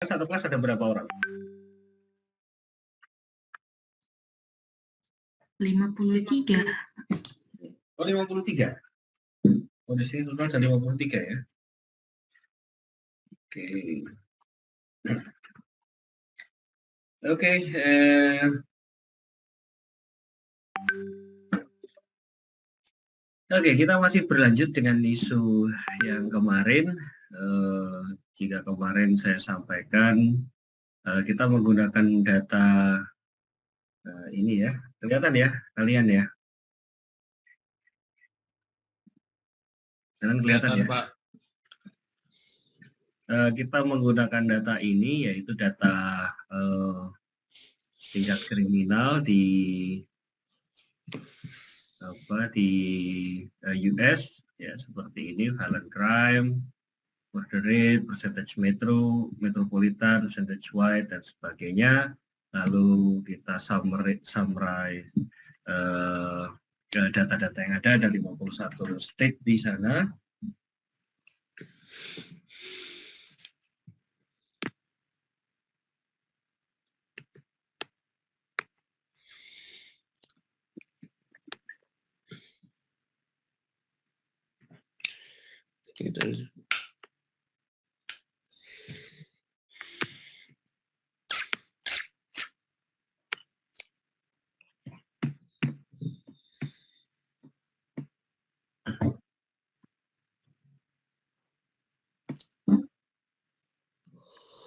Satu kelas ada berapa orang? 53. Oh, 53. Oh, di sini total ada 53 ya. Oke. Oke, Oke, kita masih berlanjut dengan isu yang kemarin. Jika kemarin saya sampaikan, kita menggunakan data ini ya, kelihatan ya, kalian ya, kalian kelihatan ya. Pak. Kita menggunakan data ini, yaitu data tingkat kriminal di US ya, seperti ini, violent crime, murder rate, percentage metropolitan, percentage wide, dan sebagainya. Lalu kita summarize data-data yang ada 51 state di sana.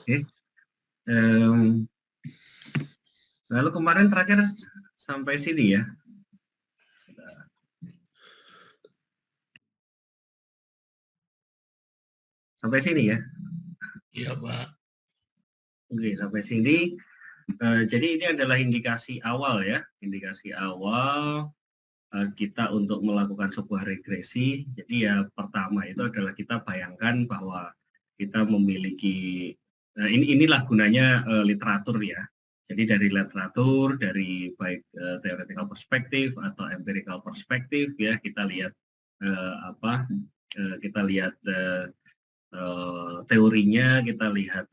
Oke. Lalu kemarin terakhir sampai sini ya. Sampai sini ya. Iya, Pak. Oke, sampai sini. Jadi ini adalah indikasi awal ya, indikasi awal kita untuk melakukan sebuah regresi. Jadi ya pertama itu adalah kita bayangkan bahwa kita memiliki inilah gunanya literatur ya. Jadi dari literatur, dari baik theoretical perspektif atau empirical perspektif ya, kita lihat kita lihat teorinya, kita lihat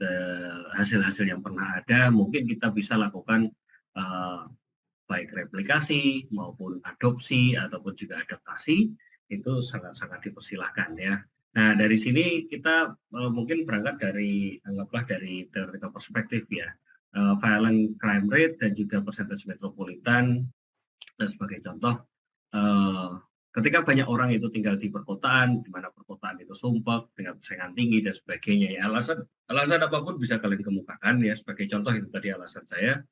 hasil-hasil yang pernah ada, mungkin kita bisa lakukan baik replikasi maupun adopsi ataupun juga adaptasi, itu sangat-sangat dipersilahkan ya. Nah, dari sini kita mungkin berangkat dari, anggaplah dari theoretical perspektif ya, violent crime rate dan juga percentage metropolitan. Dan sebagai contoh, ketika banyak orang itu tinggal di perkotaan, di mana perkotaan itu sumpah dengan persaingan tinggi dan sebagainya, ya alasan apapun bisa kalian kemukakan ya. Sebagai contoh itu tadi alasan saya.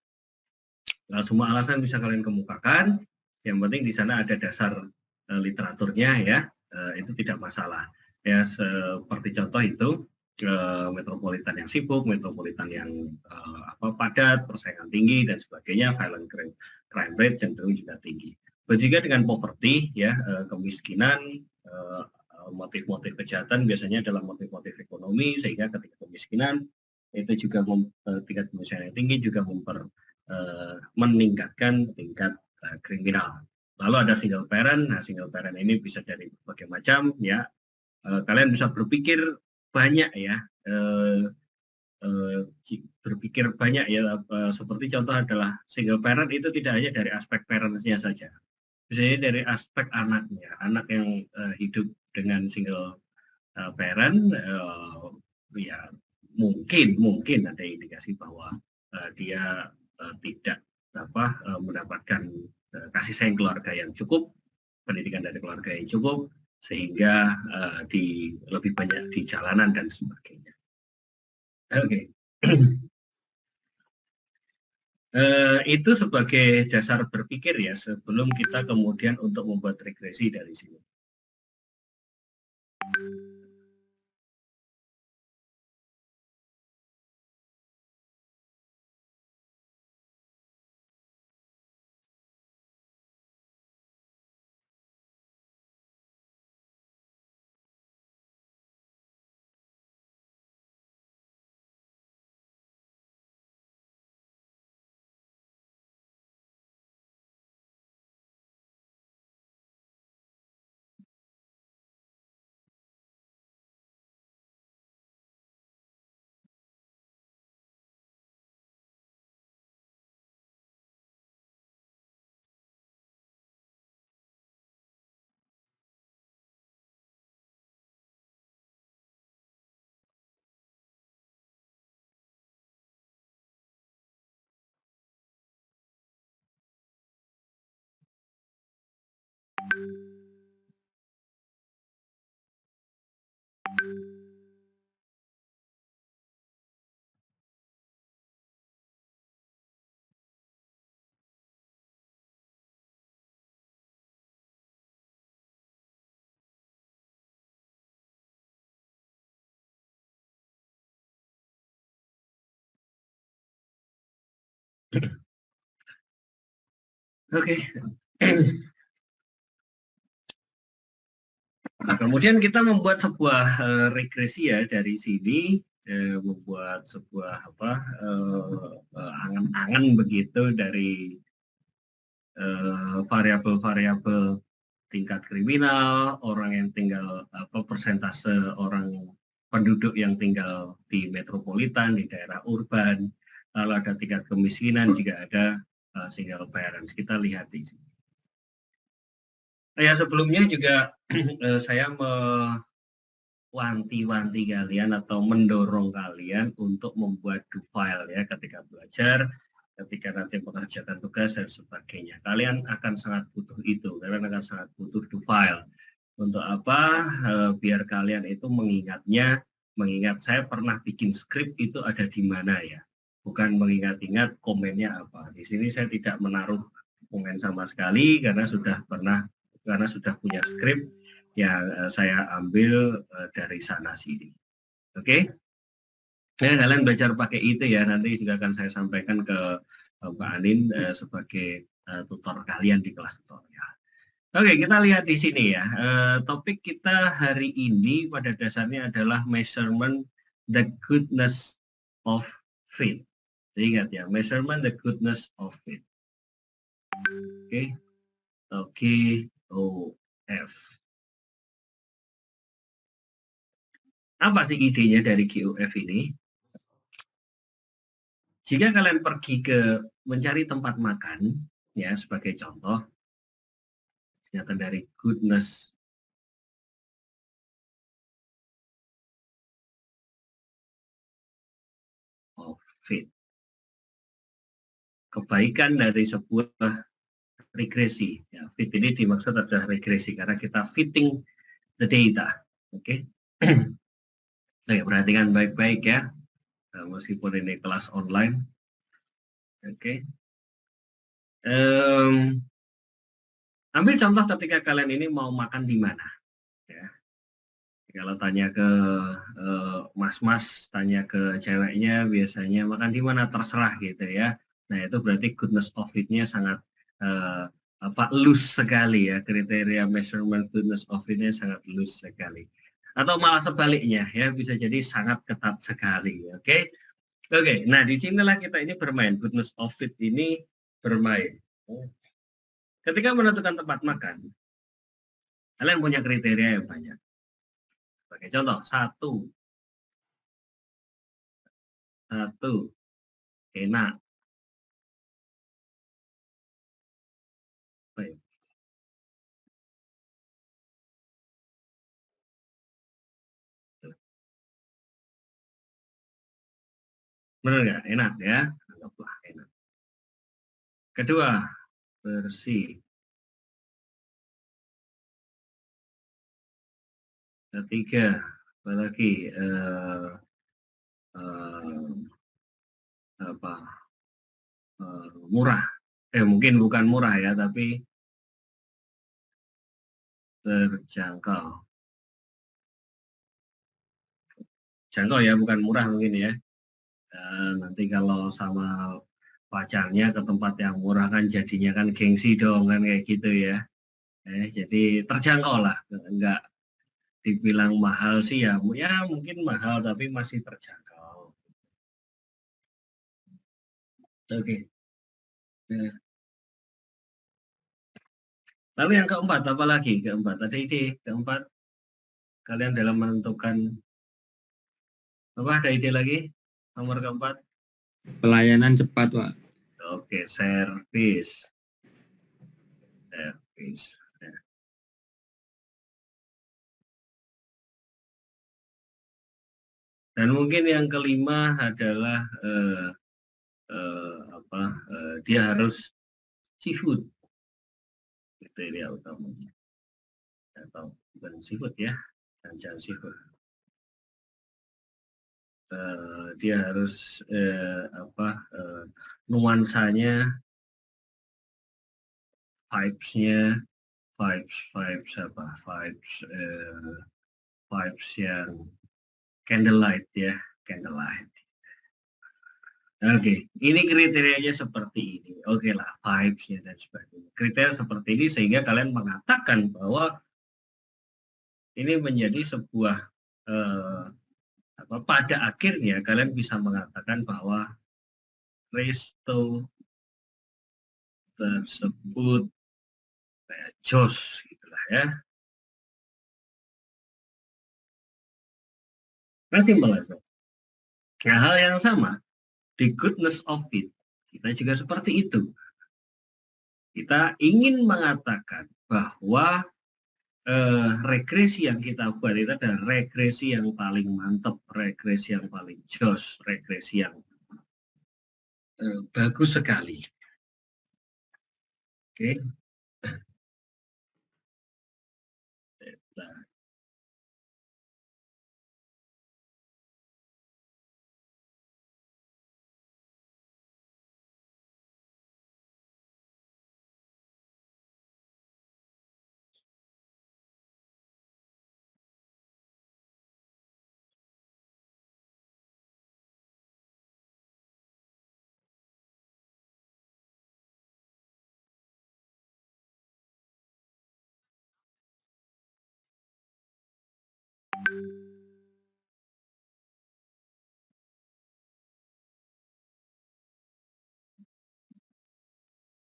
Nah, semua alasan bisa kalian kemukakan. Yang penting di sana ada dasar literaturnya ya, itu tidak masalah. Ya seperti contoh itu metropolitan yang sibuk, metropolitan yang padat, persaingan tinggi dan sebagainya, violent crime rate cenderung juga tinggi. Begitu dengan poverty ya, kemiskinan, motif-motif kejahatan biasanya adalah motif-motif ekonomi, sehingga ketika kemiskinan itu juga tingkat kemiskinan yang tinggi juga meningkatkan tingkat kriminal. Lalu ada single parent. Nah, single parent ini bisa dari berbagai macam ya. Kalian bisa berpikir banyak ya. Berpikir banyak ya. Seperti contoh adalah single parent itu tidak hanya dari aspek parentsnya saja. Misalnya dari aspek anaknya, anak yang hidup dengan single parent, ya mungkin ada indikasi bahwa dia tidak mendapatkan kasih sayang keluarga yang cukup, pendidikan dari keluarga yang cukup, sehingga lebih banyak di jalanan dan sebagainya. Oke. Itu sebagai dasar berpikir ya, sebelum kita kemudian untuk membuat regresi dari sini. Oke. Nah, kemudian kita membuat sebuah regresi ya dari sini, membuat sebuah angan-angan begitu dari variabel-variabel tingkat kriminal, orang yang tinggal persentase orang penduduk yang tinggal di metropolitan, di daerah urban, lalu ada tingkat kemiskinan, juga ada single parents. Kita lihat di sini. Ya sebelumnya juga saya wanti-wanti kalian atau mendorong kalian untuk membuat do file ya ketika belajar, ketika nanti mengerjakan tugas dan sebagainya. Kalian akan sangat butuh itu, kalian akan sangat butuh do file. Untuk apa? Biar kalian itu mengingat saya pernah bikin skrip itu ada di mana ya. Bukan mengingat-ingat komennya apa. Di sini saya tidak menaruh komen sama sekali karena sudah punya skrip yang saya ambil dari sana sini. Oke? Nah, kalian belajar pakai itu ya. Nanti juga akan saya sampaikan ke Mbak Anin sebagai tutor kalian di kelas tutorial. Oke, kita lihat di sini ya. Topik kita hari ini pada dasarnya adalah measurement the goodness of faith. Ingat ya, measurement the goodness of faith. Oke, GOF. Apa sih idenya dari GOF ini? Jika kalian pergi ke mencari tempat makan, ya sebagai contoh, ternyata dari goodness of faith. Kebaikan dari sebuah regresi. Ya, fit ini dimaksud adalah regresi karena kita fitting the data. Oke. Oke, perhatikan baik-baik ya. Meskipun ini kelas online. Oke. Ambil contoh ketika kalian ini mau makan di mana. Ya. Kalau tanya ke mas-mas, tanya ke ceweknya, biasanya makan di mana terserah gitu ya. Nah itu berarti goodness of it-nya sangat loose sekali ya, kriteria measurement goodness of it-nya sangat loose sekali. Atau malah sebaliknya ya, bisa jadi sangat ketat sekali. Oke. Oke, nah disinilah kita ini bermain, goodness of it ini bermain. Ketika menentukan tempat makan, kalian punya kriteria yang banyak. Sebagai contoh, satu enak. Baik. Benar nggak? Enak ya, anggaplah enak. Kedua, bersih. Ketiga, apalagi murah. Mungkin bukan murah ya, tapi terjangkau. Jangkau ya, bukan murah mungkin ya. Nanti kalau sama pacarnya ke tempat yang murah kan jadinya kan gengsi dong kan kayak gitu ya. Jadi terjangkau lah, enggak dibilang mahal sih ya, ya mungkin mahal tapi masih terjangkau. Oke. Nah, lalu yang keempat, apa lagi? Keempat, ada ide keempat kalian dalam menentukan apa? Ada ide lagi? Nomor keempat? Pelayanan cepat, Pak. Oke, service. Service. Dan mungkin yang kelima adalah dia harus seafood. kriteria utamanya. Atau bukan sifat ya, jangan sifat. Dia harus nuansanya, vibes-nya, vibes yang candlelight ya, candlelight. Oke, ini kriterianya seperti ini. Oke lah, vibes-nya dan sebagainya. Kriteria seperti ini sehingga kalian mengatakan bahwa ini menjadi sebuah pada akhirnya kalian bisa mengatakan bahwa resto tersebut jos gitulah ya. Masih melazat. Nah, hal yang sama di goodness of it kita juga seperti itu. Kita ingin mengatakan bahwa regresi yang kita buat itu adalah regresi yang paling mantap, regresi yang paling jos, regresi yang bagus sekali. Oke.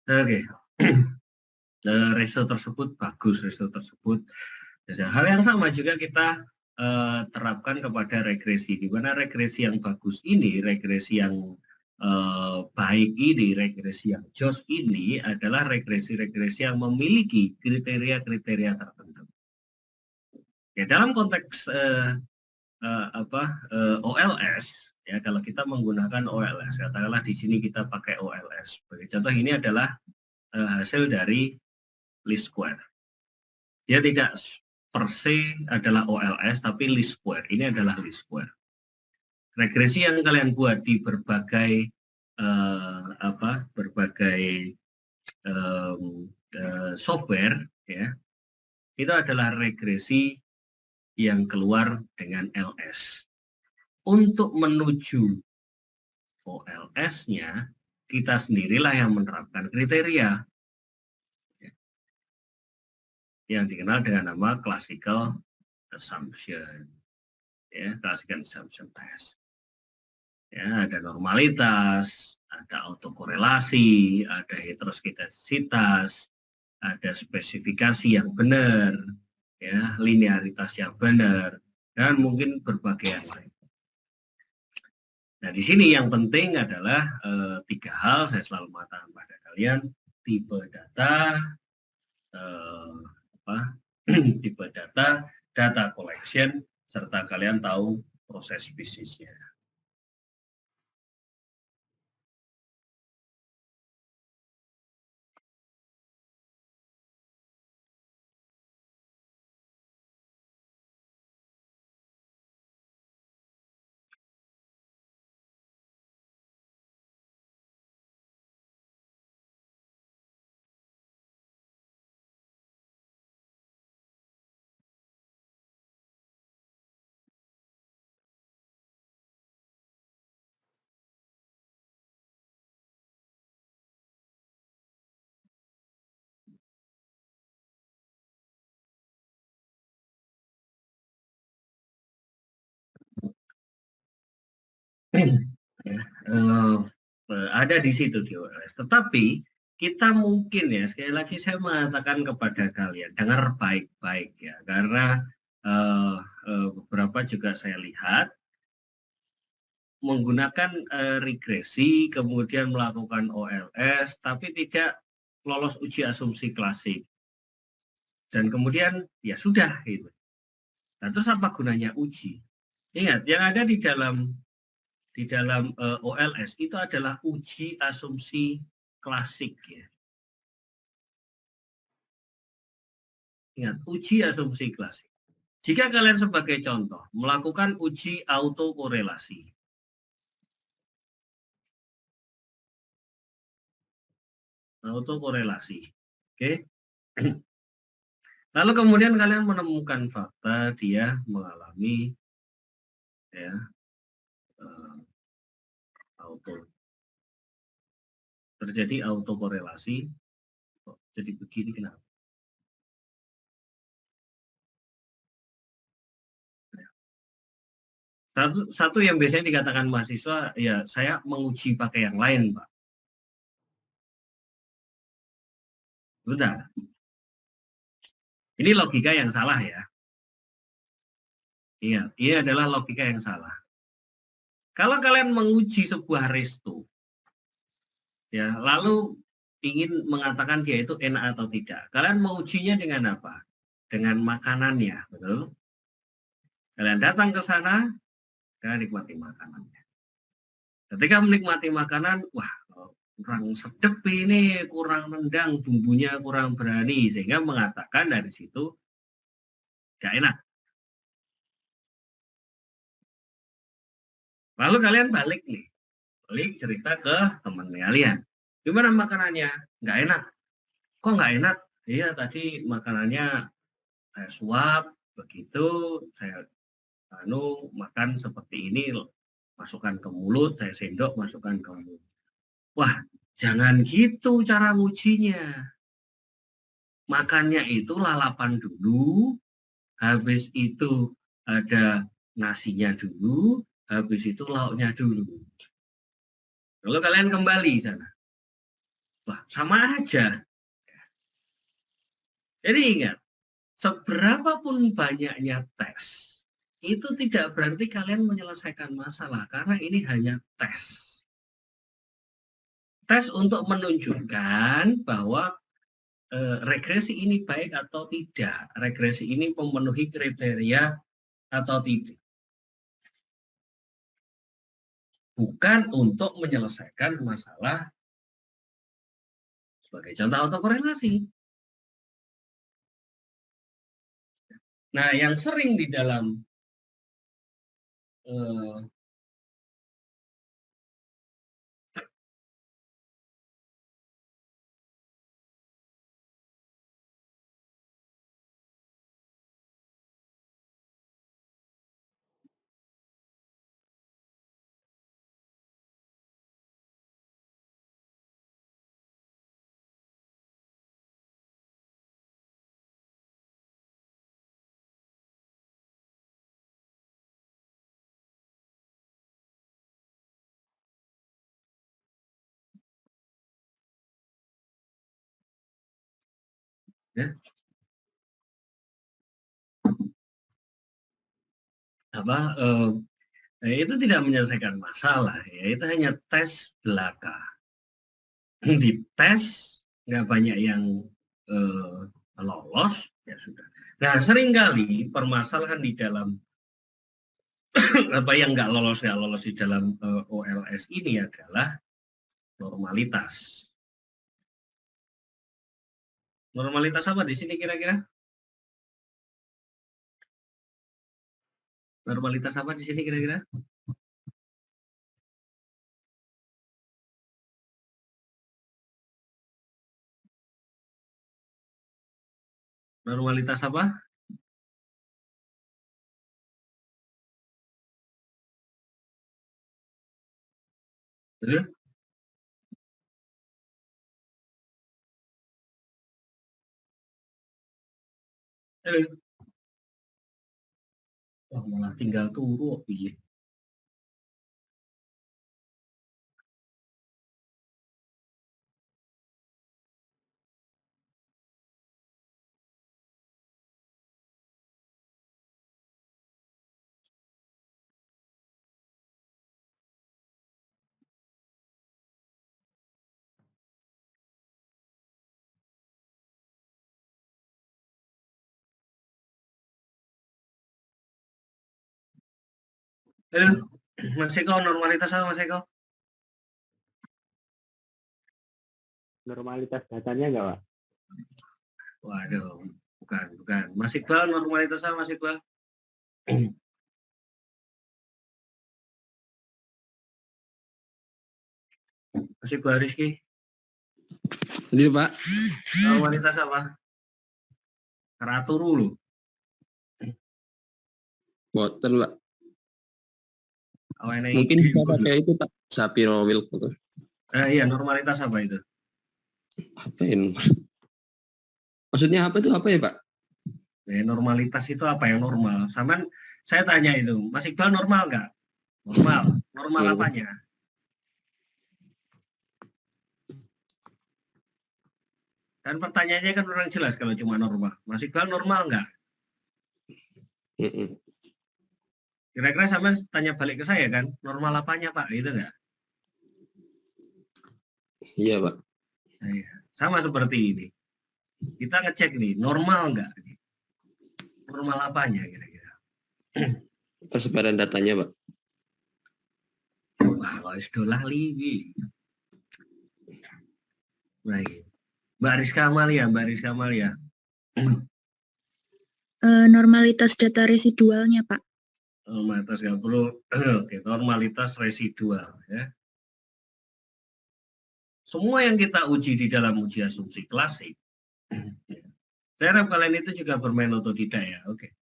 Oke. Ratio tersebut bagus, ratio tersebut. Hal yang sama juga kita terapkan kepada regresi, di mana regresi yang bagus ini, regresi yang baik ini, regresi yang jos ini adalah regresi-regresi yang memiliki kriteria-kriteria tertentu. Ya, dalam konteks OLS, ya kalau kita menggunakan OLS, katakanlah di sini kita pakai OLS. Sebagai contoh, ini adalah hasil dari least square. Dia tidak per se adalah OLS, tapi least square. Ini adalah least square. Regresi yang kalian buat di berbagai software, ya, itu adalah regresi yang keluar dengan LS. Untuk menuju OLS-nya, kita sendirilah yang menerapkan kriteria yang dikenal dengan nama classical assumption, ya, classical assumption test. Ya, ada normalitas, ada autokorelasi, ada heteroskedasitas, ada spesifikasi yang benar, ya, linearitas yang benar, dan mungkin berbagai yang lain. Nah, di sini yang penting adalah 3 hal, saya selalu mengatakan pada kalian: tipe data, tipe data, data collection, serta kalian tahu proses bisnisnya. Ada di situ di OLS. Tetapi kita mungkin, ya, sekali lagi saya mengatakan kepada kalian, dengar baik-baik ya, karena beberapa juga saya lihat menggunakan regresi, kemudian melakukan OLS, tapi tidak lolos uji asumsi klasik. Dan kemudian ya sudah gitu. Nah, terus apa gunanya uji? Ingat, yang ada di dalam OLS itu adalah uji asumsi klasik, ya. Ingat, uji asumsi klasik. Jika kalian sebagai contoh melakukan uji autokorelasi, oke? Lalu kemudian kalian menemukan fakta dia mengalami ya auto terjadi autokorelasi. Kok jadi begini kenapa? Satu yang biasanya dikatakan mahasiswa, ya saya menguji pakai yang lain, Pak. Sudah. Ini logika yang salah ya. Iya, ini adalah logika yang salah. Kalau kalian menguji sebuah resto, ya, lalu ingin mengatakan dia itu enak atau tidak, kalian mengujinya dengan apa? Dengan makanannya, betul? Kalian datang ke sana, kalian nikmati makanannya. Ketika menikmati makanan, wah, kurang sedep ini, kurang nendang, bumbunya kurang berani, sehingga mengatakan dari situ gak enak. Lalu kalian balik nih, cerita ke teman kalian. Gimana makanannya? Nggak enak. Kok nggak enak? Iya tadi makanannya saya suap, begitu saya makan seperti ini, masukkan ke mulut, saya sendok, masukkan ke mulut. Wah, jangan gitu cara ngujinya. Makannya itu lalapan dulu, habis itu ada nasinya dulu, habis itu lauknya dulu. Lalu kalian kembali sana. Wah, sama aja. Jadi ingat, seberapapun banyaknya tes, itu tidak berarti kalian menyelesaikan masalah, karena ini hanya tes. Tes untuk menunjukkan bahwa regresi ini baik atau tidak, regresi ini memenuhi kriteria atau tidak. Bukan untuk menyelesaikan masalah sebagai contoh autokorelasi. Nah, yang sering di dalam ya, itu tidak menyelesaikan masalah, ya itu hanya tes belaka. Dites nggak banyak yang lolos, ya sudah. Nah, seringkali permasalahan di dalam apa yang nggak lolos di dalam OLS ini adalah normalitas. Normalitas apa di sini kira-kira? Normalitas apa di sini kira-kira? Normalitas apa? Betul? Wah, malah tinggal turu. Iya. Mas Eko, normalitas apa Mas Eko? Normalitas datanya enggak, Pak? Waduh, Bukan. Mas Iqbal, normalitasnya Mas Iqbal? Mas Iqbal Rizky, Jadi Pak, normalitas apa? Keraturu loh. boten Pak. Awane Mungkin ide bisa dulu. pakai itu Pak, Sapiro Milk gitu. Iya, normalitas apa itu? Apa ini? Maksudnya apa itu apa ya Pak? Normalitas itu apa yang normal? Sama saya tanya itu, Mas Iqbal normal nggak? Normal. Normal Hmm. apanya? Kan pertanyaannya kan orang jelas kalau cuma normal. Mas Iqbal normal nggak? Mm-mm. Kira-kira sama tanya balik ke saya kan, normal apanya Pak? Gitu nggak? Iya Pak. Iya. Sama seperti ini. Kita ngecek nih, normal nggak? Normal apanya kira-kira? Persebaran datanya Pak. Wah, harus lali. Baik. Mbak Rizka Amalia. Normalitas data residualnya, Pak. Normalitas nggak perlu. Oke, normalitas residual ya. Semua yang kita uji di dalam uji asumsi klasik, saya harap kalian itu juga bermain otodidak ya. Oke.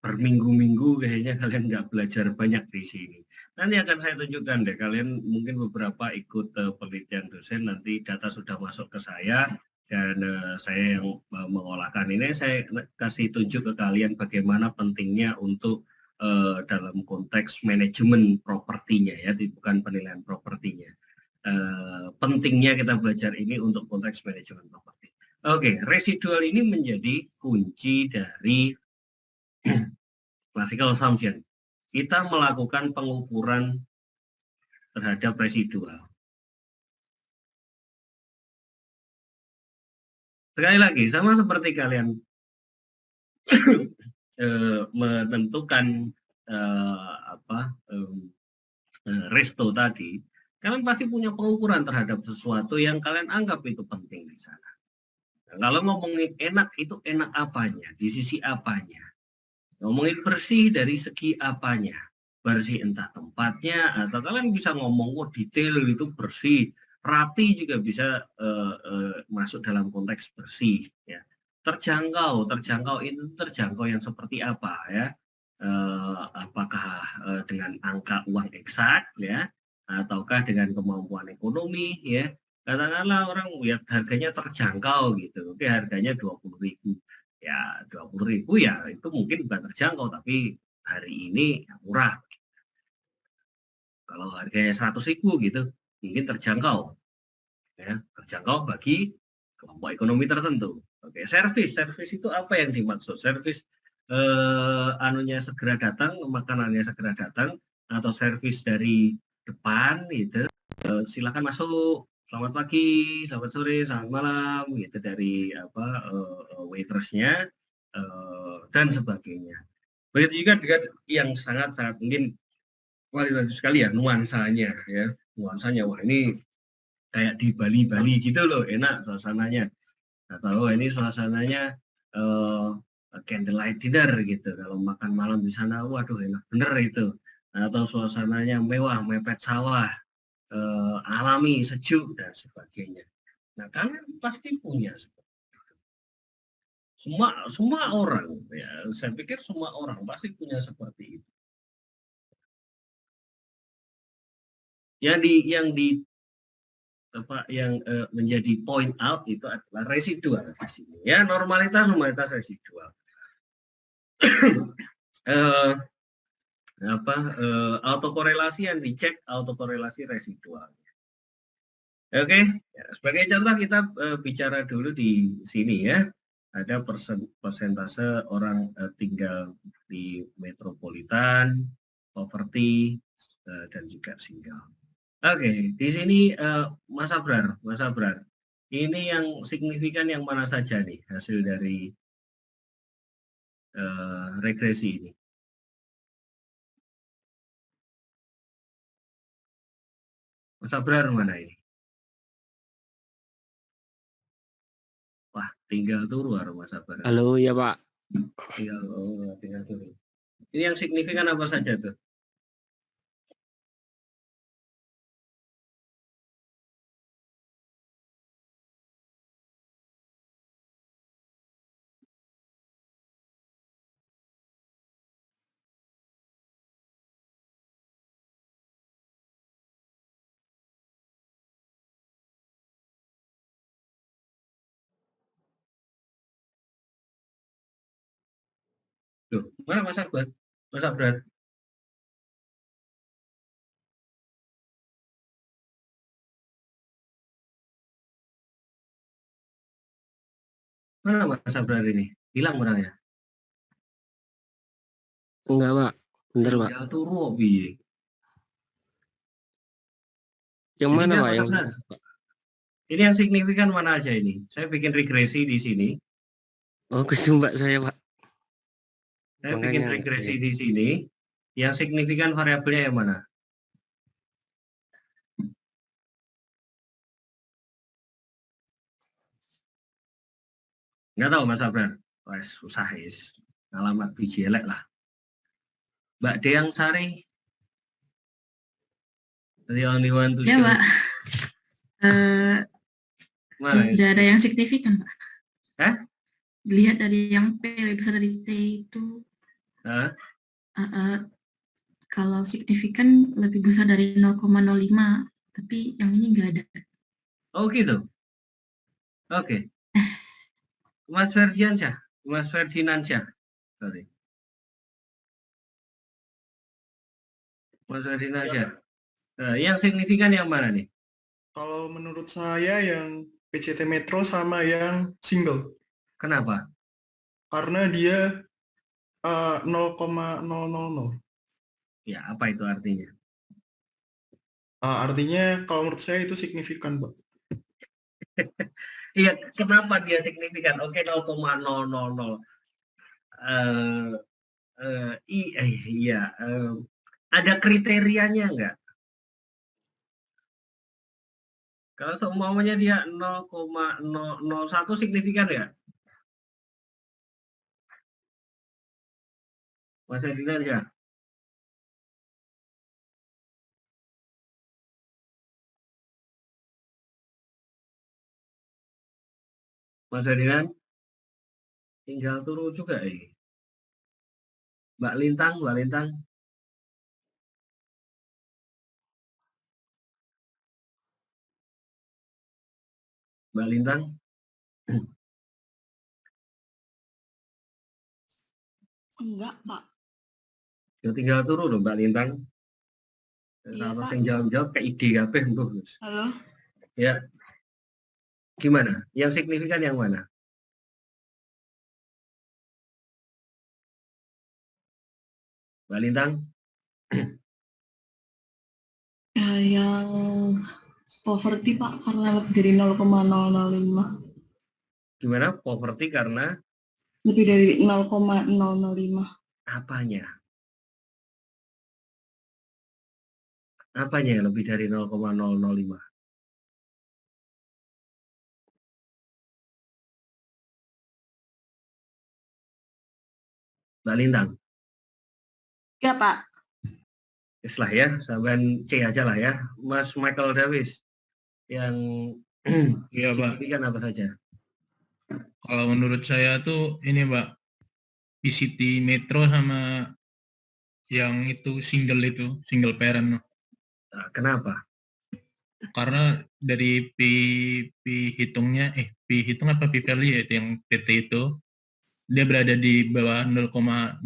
Berminggu-minggu kayaknya kalian nggak belajar banyak di sini. Nanti akan saya tunjukkan deh, kalian mungkin beberapa ikut penelitian dosen, nanti data sudah masuk ke saya, dan saya yang mengolahkan ini, saya kasih tunjuk ke kalian bagaimana pentingnya untuk dalam konteks manajemen propertinya ya, bukan penilaian propertinya. Pentingnya kita belajar ini untuk konteks manajemen properti. Oke, residual ini menjadi kunci dari classical assumption. Kita melakukan pengukuran terhadap residual. Sekali lagi, sama seperti kalian menentukan resto tadi, kalian pasti punya pengukuran terhadap sesuatu yang kalian anggap itu penting di sana. Nah, kalau ngomongin enak, itu enak apanya, di sisi apanya. Ngomongin bersih dari segi apanya. Bersih entah tempatnya, atau kalian bisa ngomong, oh detail itu bersih. Rapi juga bisa masuk dalam konteks bersih. Ya. Terjangkau itu terjangkau yang seperti apa ya. Apakah dengan angka uang eksak ya, ataukah dengan kemampuan ekonomi ya. Katakanlah orang lihat harganya terjangkau gitu, oke harganya 20.000 ya, 20.000 ya itu mungkin bukan terjangkau, tapi hari ini ya murah. Kalau harganya 100.000 gitu mungkin terjangkau ya, terjangkau bagi kelompok ekonomi tertentu. Oke, servis itu apa yang dimaksud? Servis anunya segera datang, makanannya segera datang, atau servis dari depan gitu. Silakan masuk, selamat pagi, selamat sore, selamat malam gitu dari waitersnya dan sebagainya. Begitu juga dengan yang sangat-sangat mungkin kualitatif sekali ya, nuansanya ya, wah ini kayak di Bali gitu loh, enak suasananya. Atau ini suasananya candlelight dinner gitu. Kalau makan malam di sana, waduh enak bener itu. Atau suasananya mewah, mepet sawah, alami, sejuk dan sebagainya. Nah, kalian pasti punya semua orang ya, saya pikir semua orang pasti punya seperti itu. Yang menjadi point out itu adalah residual di sini. Ya, normalitas residual. Autokorelasi yang dicek, autokorelasi residual. Oke, ya, sebagai contoh kita bicara dulu di sini ya. Ada persentase orang tinggal di metropolitan, poverty, dan juga single. Oke, di sini Mas Abrar, ini yang signifikan yang mana saja nih hasil dari regresi ini? Mas Abrar mana ini? Wah, tinggal turu Mas Sabar. Halo, ya Pak. Tinggal turu. Ini yang signifikan apa saja tuh? Tuh, mana Mas Sabar? Mas Sabar. Mana Mas Sabar ini? Hilang orangnya. Enggak, Pak. Bentar, Pak. Tinggal turu piye? Yang Jadi mana, dia Pak? Yang Mas Sabar. Ini yang signifikan mana aja ini? Saya bikin regresi di sini. Oh, kesumbak saya, Pak. Saya Makanya bikin regresi di sini. Yang signifikan variabelnya yang mana? Nggak tahu Mas Abrar. Wah, susah ya. Alamat biji elek lah. Mbak Deang Sari. The only one to Ya, show. Pak. Mana ya? Tidak ada yang signifikan, Pak. Hah? Lihat dari yang P lebih besar dari T itu, Hah? kalau signifikan lebih besar dari 0,05, tapi yang ini nggak ada. Oh gitu. Oke. Mas Ferdiansyah. Mas Ferdinansyah. Sorry. Mas Ferdinansyah. Yang signifikan yang mana nih? Kalau menurut saya yang PCT Metro sama yang single. Kenapa? Karena dia 0,000. Ya, apa itu artinya? Artinya kalau menurut saya itu signifikan, Pak. Iya, kenapa dia signifikan? Oke, 0,000. Iya, ada kriterianya enggak? Kalau seumpamanya dia 0,001 signifikan ya? Mas Ferdinand ya? Mas Ferdinand? Tinggal turu juga ini. Mbak Lintang. Mbak Lintang? Enggak, Pak. Ya tinggal turu loh Mbak Lintang. Iya, Kalau Pak. yang jawab kayak ide kabeh tuh. Halo? Ya. Gimana? Yang signifikan yang mana? Mbak Lintang? Yang poverty, Pak, karena lebih dari 0,005. Gimana? Poverty karena Lebih dari 0,005. apanya? Apanya yang lebih dari 0,005? Mbak Lintang? Ya, Pak. Islah ya, sampean C aja lah ya. Mas Michael Davis yang Iya, Pak. signifikan apa saja? Kalau menurut saya tuh ini, Pak, PCT Metro sama yang itu single parent. Nah, kenapa? Karena dari P hitungnya, P hitung apa P value ya, itu yang PT itu, dia berada di bawah 0,05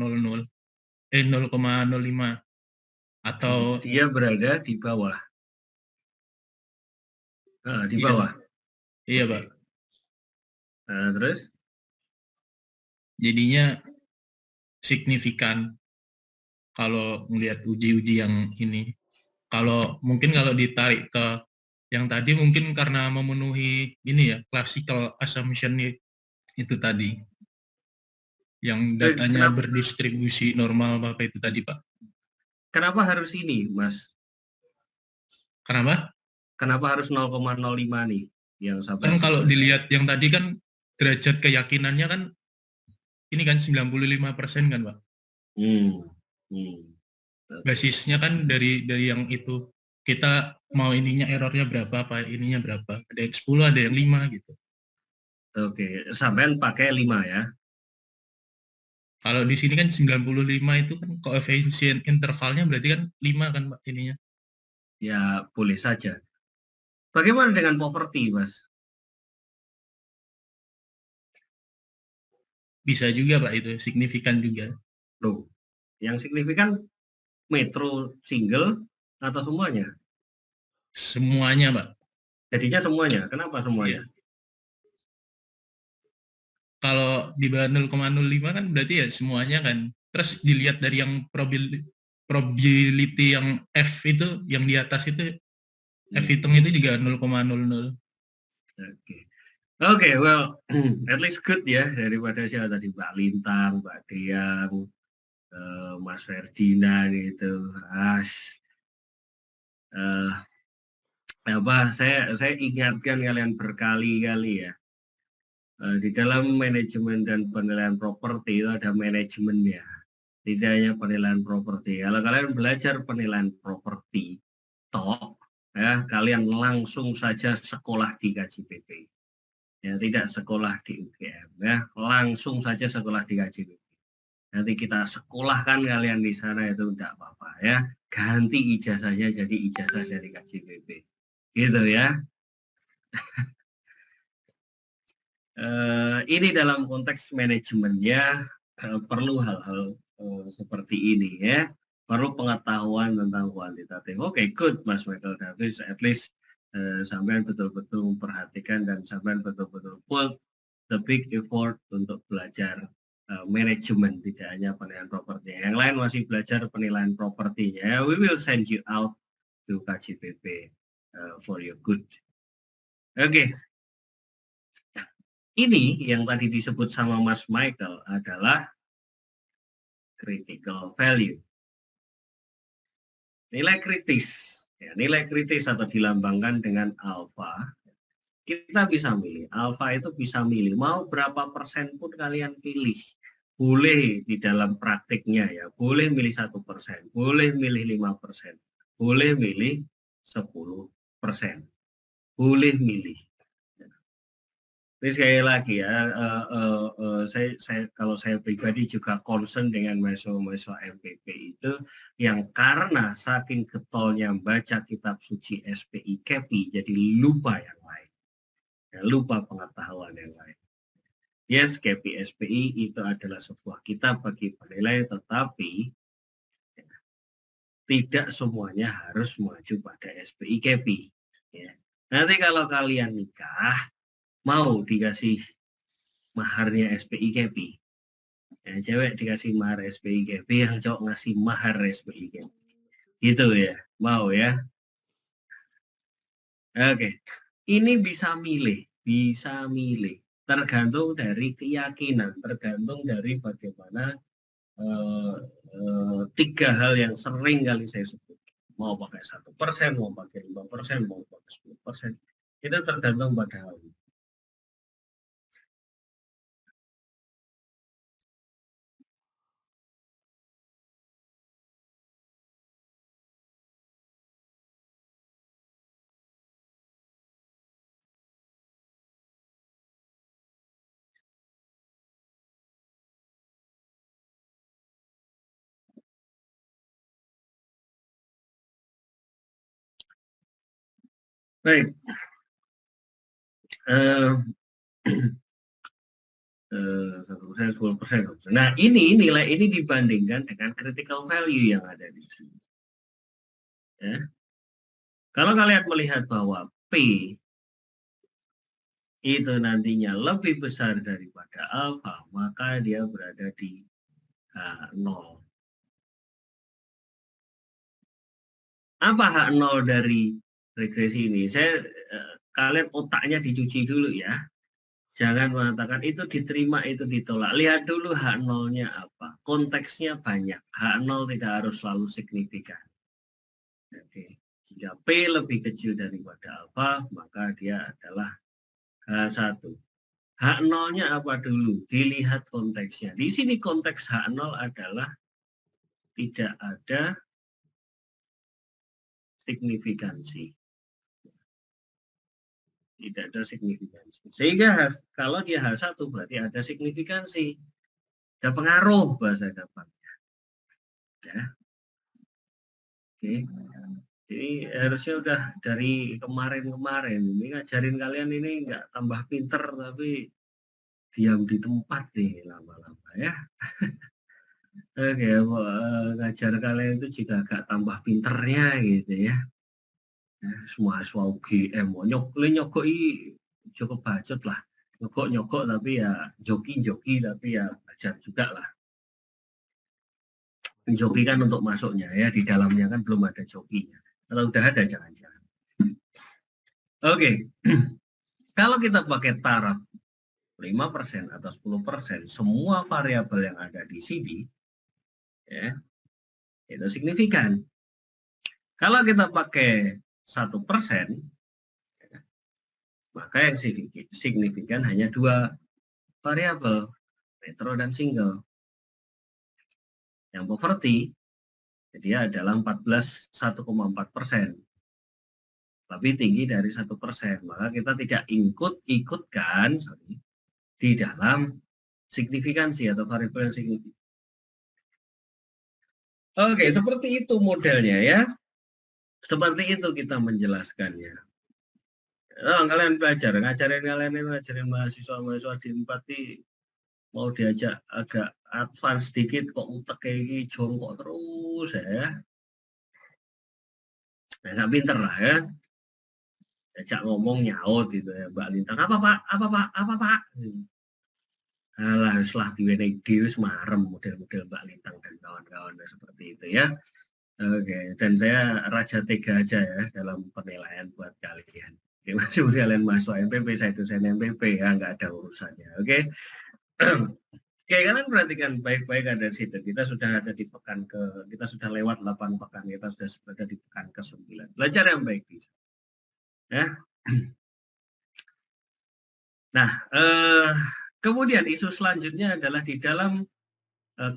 atau Dia berada di bawah. Di Iya. bawah. Iya, Pak. Terus? Jadinya signifikan kalau melihat uji-uji yang ini. Mungkin kalau ditarik ke yang tadi mungkin karena memenuhi ini ya, classical assumption itu tadi. Yang datanya berdistribusi normal apa itu tadi, Pak. Kenapa harus ini, Mas? Kenapa? Kenapa harus 0,05 nih yang sampai? Kan kalau dilihat yang tadi kan derajat keyakinannya kan ini kan 95% kan, Pak. Hmm. Hmm. Basisnya kan dari yang itu. Kita mau ininya errornya berapa, apa ininya berapa. Ada yang 10, ada yang 5 gitu. Oke, sampean pakai 5 ya. Kalau di sini kan 95 itu kan koefisien intervalnya berarti kan 5 kan, Pak, ininya. Ya, boleh saja. Bagaimana dengan properti, Mas? Bisa juga, Pak, itu signifikan juga. Loh, yang signifikan metro single atau semuanya? Semuanya, Pak. Jadinya semuanya. Kenapa semuanya? Kalau di bawah 0,05 kan berarti ya semuanya kan. Terus dilihat dari yang probability yang F itu, yang di atas itu, F hitung itu juga 0,00. Oke. Oke, well, at least good ya, daripada siapa tadi, Mbak Lintang, Mbak Diang, Mas Ferdinand gitu. Saya ingatkan kalian berkali-kali ya. Di dalam manajemen dan penilaian properti itu ada manajemennya. Tidak hanya penilaian properti. Kalau kalian belajar penilaian properti, ya kalian langsung saja sekolah di KJPP. Ya, tidak sekolah di UGM, ya langsung saja sekolah di KJPP. Nanti kita sekolahkan kalian di sana itu tidak apa-apa ya. Ganti ijazahnya jadi ijazah dari KJPP. Gitu ya. Ini dalam konteks manajemennya perlu hal-hal seperti ini ya. Perlu pengetahuan tentang kuantitatif. Oke, good Mas Michael Davis. At least sampean betul-betul memperhatikan dan sampean betul-betul put the big effort untuk belajar manajemen, tidak hanya penilaian properti. Yang lain masih belajar penilaian propertinya. We will send you out to KJPP for your good. Oke. Ini yang tadi disebut sama Mas Michael adalah critical value. Nilai kritis. Ya, nilai kritis atau dilambangkan dengan alfa. Kita bisa milih. Alfa itu bisa milih. Mau berapa persen pun kalian pilih. Boleh di dalam praktiknya ya. Boleh milih 1%. Boleh milih 5%. Boleh milih 10%. Boleh milih. Ini sekali lagi ya, kalau saya pribadi juga concern dengan mahasiswa MPP itu yang karena saking getolnya baca kitab suci SPI KEPI jadi lupa yang lain, ya, lupa pengetahuan yang lain. Yes, KEPI SPI itu adalah sebuah kitab bagi penilai, tetapi ya, tidak semuanya harus mengacu pada SPI KEPI. Ya. Nanti kalau kalian nikah mau dikasih maharnya SPI KEPI, yang cewek dikasih mahar SPI KEPI, yang cowok ngasih mahar SPI KEPI, gitu ya, mau ya. Oke, ini bisa milih, tergantung dari keyakinan, tergantung dari bagaimana tiga hal yang sering kali saya sebut, mau pakai 1%, mau pakai 5%, mau pakai 10%, itu tergantung pada hal itu. Baik, persen 10%. Nah ini nilai ini dibandingkan dengan critical value yang ada di sini. Ya. Kalau kalian melihat bahwa P itu nantinya lebih besar daripada alfa, maka dia berada di 0. Apa H0 dari regresi ini? Kalian otaknya dicuci dulu ya. Jangan mengatakan itu diterima, itu ditolak. Lihat dulu H0-nya apa. Konteksnya banyak. H0 tidak harus selalu signifikan. Oke. Jika P lebih kecil daripada alfa, maka dia adalah H1. H0-nya apa dulu? Dilihat konteksnya. Di sini konteks H0 adalah tidak ada signifikansi. Tidak ada signifikansi. Sehingga kalau dia H1 berarti ada signifikansi. Ada pengaruh bahasa gampangnya. Ya. Oke. Jadi harusnya udah dari kemarin-kemarin. Ini ngajarin kalian ini nggak tambah pinter tapi diam di tempat nih lama-lama ya. Oke, ngajar kalian itu juga agak tambah pinternya gitu ya. Semua UGM nyogok cukup bacot lah, nyogok tapi ya joki tapi ya belajar juga lah. Joki kan untuk masuknya ya, di dalamnya kan belum ada jokinya. Kalau udah ada jangan-jangan. Oke. Kalau kita pakai taraf 5% atau 10%, semua variabel yang ada di sini ya itu signifikan. Kalau kita pakai 1%, maka yang signifikan hanya 2 variabel, metro dan single. Yang poverty dia adalah 1,4%, tapi tinggi dari 1%. Maka kita tidak ikutkan di dalam signifikansi atau variabel yang signifikan. Oke, seperti itu modelnya ya. Seperti itu kita menjelaskannya. Kalian belajar, ngajarin mahasiswa di empati mau diajak agak advance sedikit kok utek kayak gini jongkok terus ya. Nggak pinter lah ya. Ajak ngomong nyaut gitu ya, Mbak Lintang. Apa Pak? Alah, setelah diwenehi dhewe marem model-model Mbak Lintang dan kawan-kawan seperti itu ya. Oke, dan saya raja tega aja ya dalam penilaian buat kalian. Oke, masih kalian mahasiswa MPP, saya dosen MPP ya, nggak ada urusannya. Oke. Oke, kalian perhatikan baik-baik ada di situ. Kita sudah ada di kita sudah lewat 8 pekan, kita sudah berada di pekan ke-9. Belajar yang baik bisa. Ya. Nah, kemudian isu selanjutnya adalah di dalam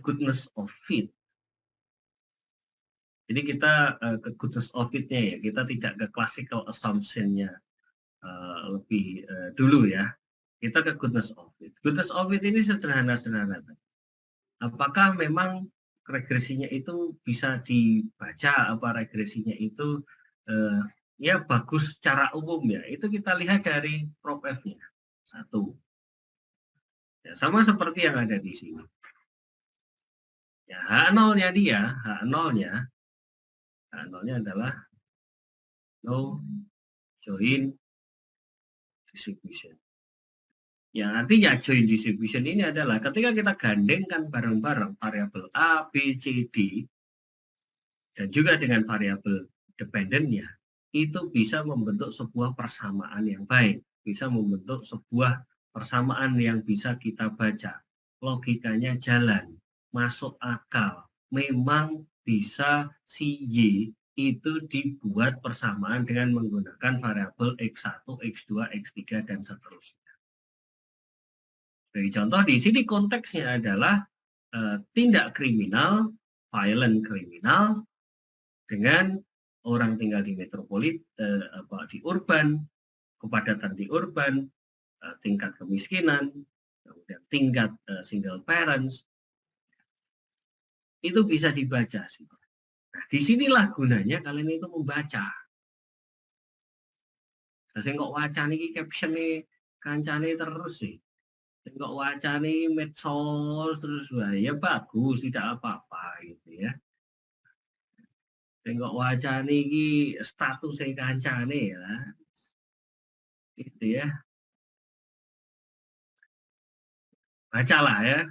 goodness of fit. Jadi kita ke goodness of it-nya ya, kita tidak ke classical assumption-nya lebih dulu ya. Kita ke goodness of it. Goodness of it ini sederhana-sederhana. Apakah memang regresinya itu bisa dibaca, apa regresinya itu ya bagus secara umum ya. Itu kita lihat dari prop F-nya. 1. Ya, sama seperti yang ada di sini. Ya, H0-nya dia, H0-nya adalah no join distribution. Yang artinya join distribution ini adalah ketika kita gandengkan bareng-bareng variabel A, B, C, D dan juga dengan variabel dependennya, itu bisa membentuk sebuah persamaan yang baik, bisa membentuk sebuah persamaan yang bisa kita baca. Logikanya jalan, masuk akal, memang bisa si Y itu dibuat persamaan dengan menggunakan variabel X1, X2, X3, dan seterusnya. Jadi contoh di sini konteksnya adalah tindak kriminal, violent kriminal, dengan orang tinggal di metropolit, di urban, kepadatan di urban, tingkat kemiskinan, kemudian tingkat single parents, itu bisa dibaca sih. Nah, disinilah gunanya kalian itu membaca. Saya kok wacana ini caption-nya kancane terus sih. Saya kok wacana ini medsos terus, ya bagus, tidak apa-apa gitu ya. Saya kok wacana ini statusnya kancane ya. Gitu ya. Bacalah ya.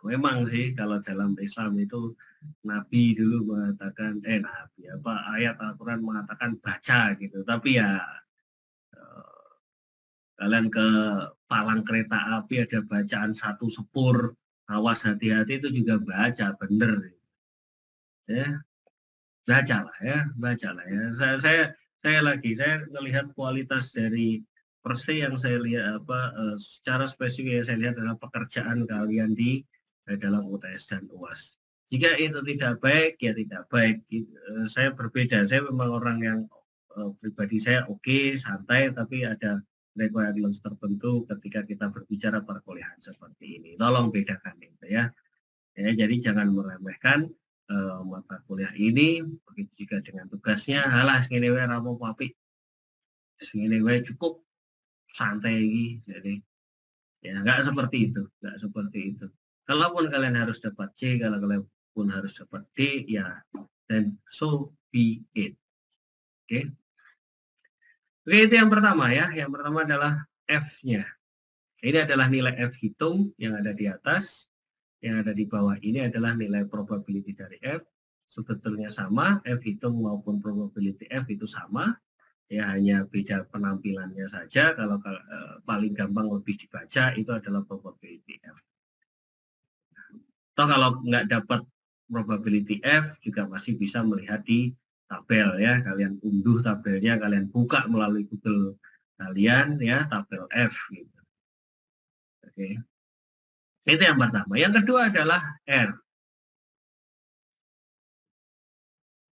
Memang sih kalau dalam Islam itu Nabi dulu mengatakan ayat Al-Quran mengatakan baca gitu, tapi ya kalian ke palang kereta api ada bacaan 1 sepur, awas hati-hati, itu juga baca bener ya. Bacalah ya. Saya melihat kualitas dari per se yang saya lihat secara spesifik yang saya lihat adalah pekerjaan kalian di dalam UTS dan UAS. Jika itu tidak baik, ya tidak baik. Saya berbeda. Saya memang orang yang pribadi saya oke, santai, tapi ada requirements tertentu ketika kita berbicara perkuliahan seperti ini. Tolong bedakan itu ya. Jadi jangan meremehkan mata kuliah ini, begitu juga dengan tugasnya. Halah, segini wae rapo apik. Segini wae cukup santai iki. Jadi ya nggak seperti itu, nggak seperti itu. Kalaupun kalian harus dapat C, kalau kalian pun harus dapat D, ya then so be it. Oke. Oke, itu yang pertama ya. Yang pertama adalah F-nya. Ini adalah nilai F hitung yang ada di atas. Yang ada di bawah ini adalah nilai probability dari F. Sebetulnya sama, F hitung maupun probability F itu sama. Ya hanya beda penampilannya saja. Kalau paling gampang lebih dibaca itu adalah probability F. Atau kalau nggak dapat probability F juga masih bisa melihat di tabel ya. Kalian unduh tabelnya, kalian buka melalui Google kalian ya, tabel F gitu. Oke. Itu yang pertama. Yang kedua adalah R.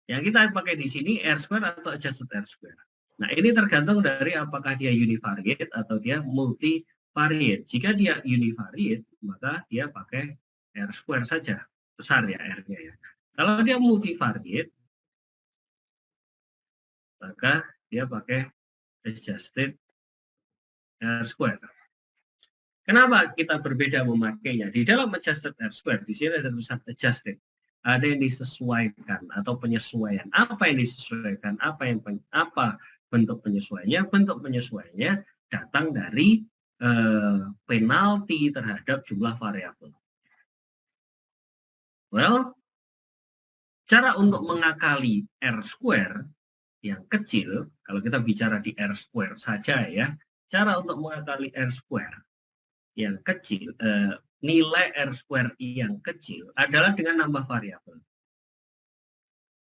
Yang kita pakai di sini R square atau adjusted R square. Nah, ini tergantung dari apakah dia univariate atau dia multivariate. Jika dia univariate, maka dia pakai R square saja. Besar ya R-nya ya. Kalau dia multivariate, maka dia pakai adjusted R square. Kenapa kita berbeda memakainya? Di dalam adjusted R square, di sini ada tulisan adjusted. Ada yang disesuaikan atau penyesuaian. Apa yang disesuaikan? Apa bentuk penyesuaiannya? Bentuk penyesuaiannya datang dari penalti terhadap jumlah variabel. Well, cara untuk mengakali R square yang kecil, kalau kita bicara di R square saja ya, cara untuk mengakali R square yang kecil, nilai R square yang kecil adalah dengan nambah variabel.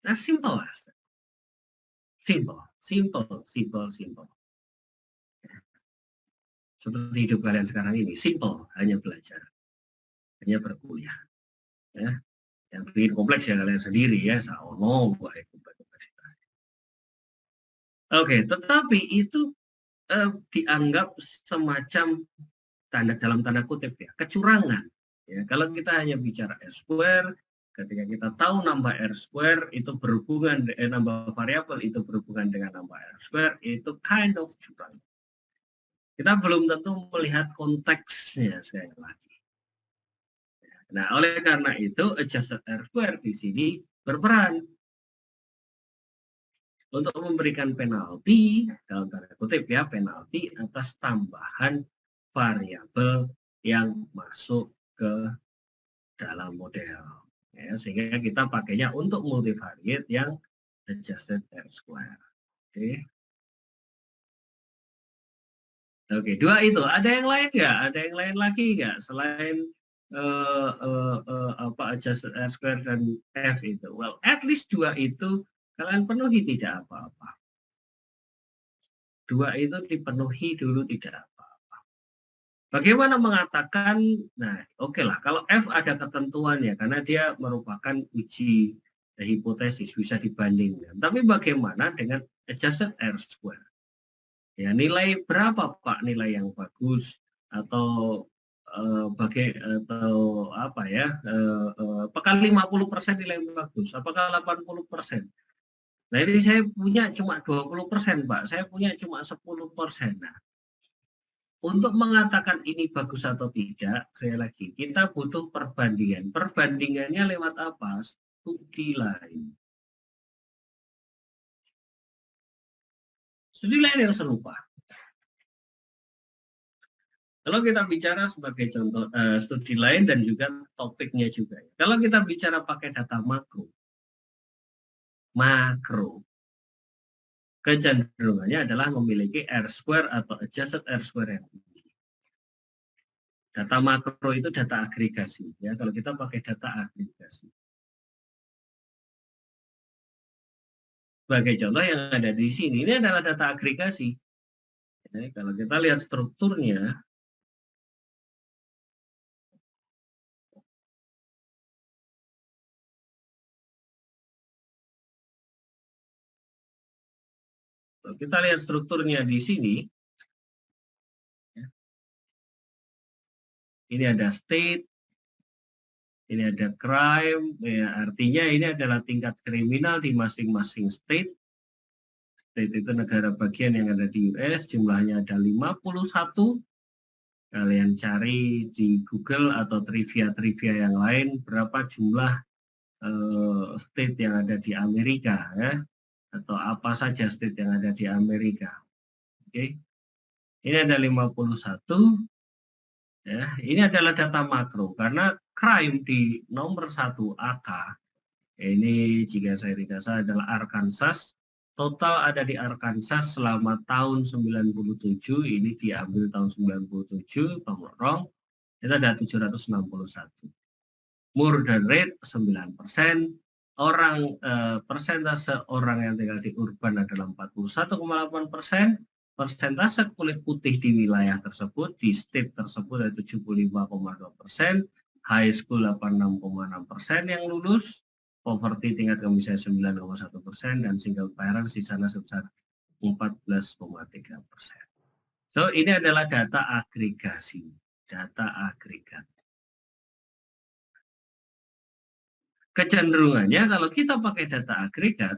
Nah, simple. Seperti hidup kalian sekarang ini, simple, hanya belajar, hanya berkuliah. Ya. Yang bikin kompleks ya kalian sendiri ya, saono buat kompleksitas. Oke, tetapi itu dianggap semacam dalam tanda kutip ya, kecurangan. Ya, kalau kita hanya bicara R square, ketika kita tahu nambah R square itu berhubungan nambah variabel itu berhubungan dengan nambah R square, itu kind of curang. Kita belum tentu melihat konteksnya sekali lagi. Nah, oleh karena itu adjusted R square di sini berperan untuk memberikan penalti dalam tanda kutip ya, penalti atas tambahan variabel yang masuk ke dalam model. Ya, sehingga kita pakainya untuk multivariate yang adjusted R square. Oke. Oke, dua itu. Ada yang lain nggak? Ada yang lain lagi nggak selain adjusted R square dan F itu? Well, at least dua itu kalian penuhi tidak apa-apa. Dua itu dipenuhi dulu tidak apa-apa. Bagaimana mengatakan? Nah, oke lah. Kalau F ada ketentuannya karena dia merupakan uji hipotesis bisa dibandingkan. Tapi bagaimana dengan adjusted R square? Ya, nilai berapa Pak nilai yang bagus atau apa ya? Apakah 50% nilai yang bagus? Apakah 80%? Nah, ini saya punya cuma 20% Pak. Saya punya cuma 10%. Nah, untuk mengatakan ini bagus atau tidak, saya lagi kita butuh perbandingan. Perbandingannya lewat apa? Studi lain. Studi lain yang serupa. Kalau kita bicara sebagai contoh studi lain dan juga topiknya juga. Kalau kita bicara pakai data makro, kecenderungannya adalah memiliki R square atau adjusted R square yang tinggi. Data makro itu data agregasi. Ya, kalau kita pakai data agregasi. Sebagai contoh yang ada di sini, ini adalah data agregasi. Ya, kalau kita lihat strukturnya, di sini, ya, ini ada state, ini ada crime, ya, artinya ini adalah tingkat kriminal di masing-masing state. State itu negara bagian yang ada di US, jumlahnya ada 51. Kalian cari di Google atau trivia-trivia yang lain berapa jumlah state yang ada di Amerika, ya, atau apa saja state yang ada di Amerika. Oke. Ini ada 51. Ya, ini adalah data makro karena crime di nomor 1 AK ini jika saya tidak salah adalah Arkansas. Total ada di Arkansas selama tahun 97, ini diambil tahun 97, pemorong, itu ada 761. Murder rate 9%, persentase orang yang tinggal di urban adalah 41,8%, persentase kulit putih di wilayah tersebut, di state tersebut ada 75,2%, high school 86,6% yang lulus, poverty tingkat kemiskinan 9,1%, dan single parents di sana sebesar 14,3%. So, ini adalah data agregasi, data agregat. Kecenderungannya kalau kita pakai data agregat,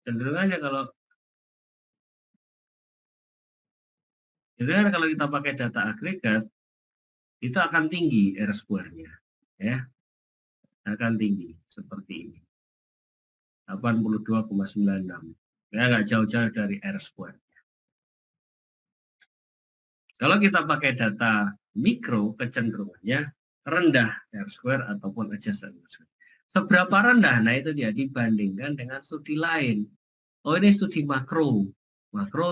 cenderungannya kalau kita pakai data agregat, itu akan tinggi R square-nya, ya, akan tinggi seperti ini, 82,96, ya, nggak jauh-jauh dari R square. Kalau kita pakai data mikro, kecenderungannya rendah R square ataupun adjacent R square. Seberapa rendah? Nah, itu dia dibandingkan dengan studi lain. Oh, ini studi makro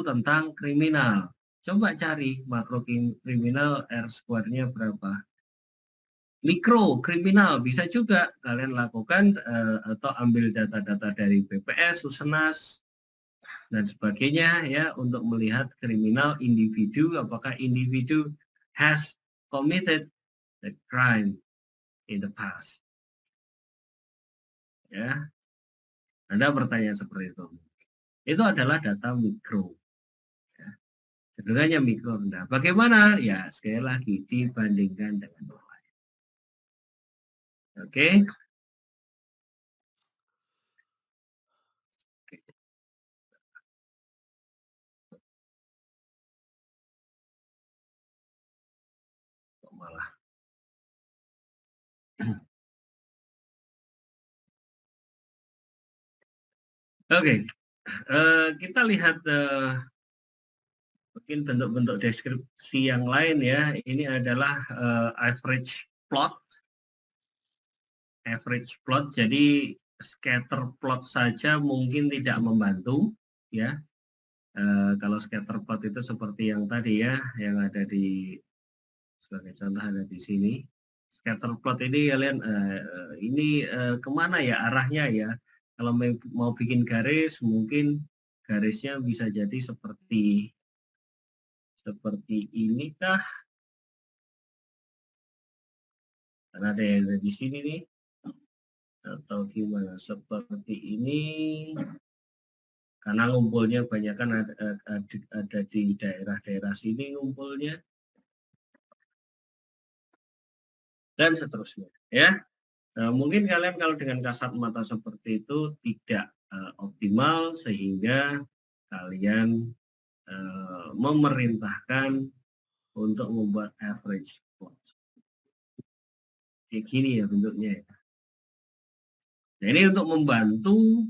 tentang kriminal. Coba cari makro kriminal R square-nya berapa. Mikro kriminal bisa juga kalian lakukan atau ambil data-data dari BPS, Susenas, dan sebagainya, ya, untuk melihat kriminal individu, apakah individu has committed the crime in the past. Ya, Anda bertanya seperti itu. Itu adalah data mikro. Cenderungannya mikro rendah. Bagaimana? Ya, sekali lagi dibandingkan dengan yang lain. Oke. Kok malah. Oke. Kita lihat mungkin bentuk-bentuk deskripsi yang lain, ya. Ini adalah average plot. Average plot, jadi scatter plot saja mungkin tidak membantu, ya. Kalau scatter plot itu seperti yang tadi, ya, yang ada di sebagai contoh ada di sini. Scatter plot ini kalian ini kemana ya arahnya, ya? Kalau mau bikin garis, mungkin garisnya bisa jadi seperti ini kah? Karena ada yang ada di sini nih. Atau gimana? Seperti ini. Karena ngumpulnya banyak kan ada di daerah-daerah sini ngumpulnya. Dan seterusnya, ya. Mungkin kalian kalau dengan kasat mata seperti itu tidak optimal, sehingga kalian memerintahkan untuk membuat average plot. Kayak gini ya bentuknya, ya. Nah, ini untuk membantu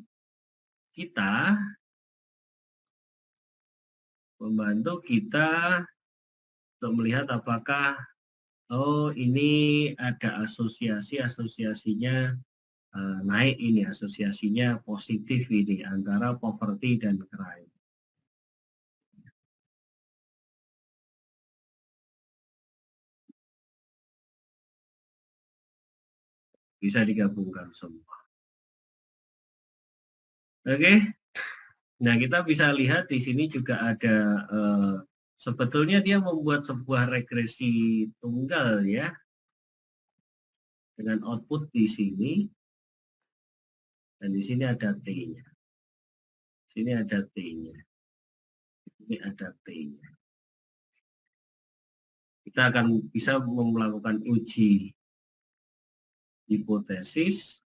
kita untuk melihat apakah ini ada asosiasinya naik, ini asosiasinya positif ini antara poverty dan crime. bisa digabungkan semua. Oke. Nah, kita bisa lihat di sini juga ada sebetulnya dia membuat sebuah regresi tunggal ya. Dengan output di sini dan di sini ada T-nya. Sini ada T-nya. Ini ada T-nya. Kita akan bisa melakukan uji hipotesis.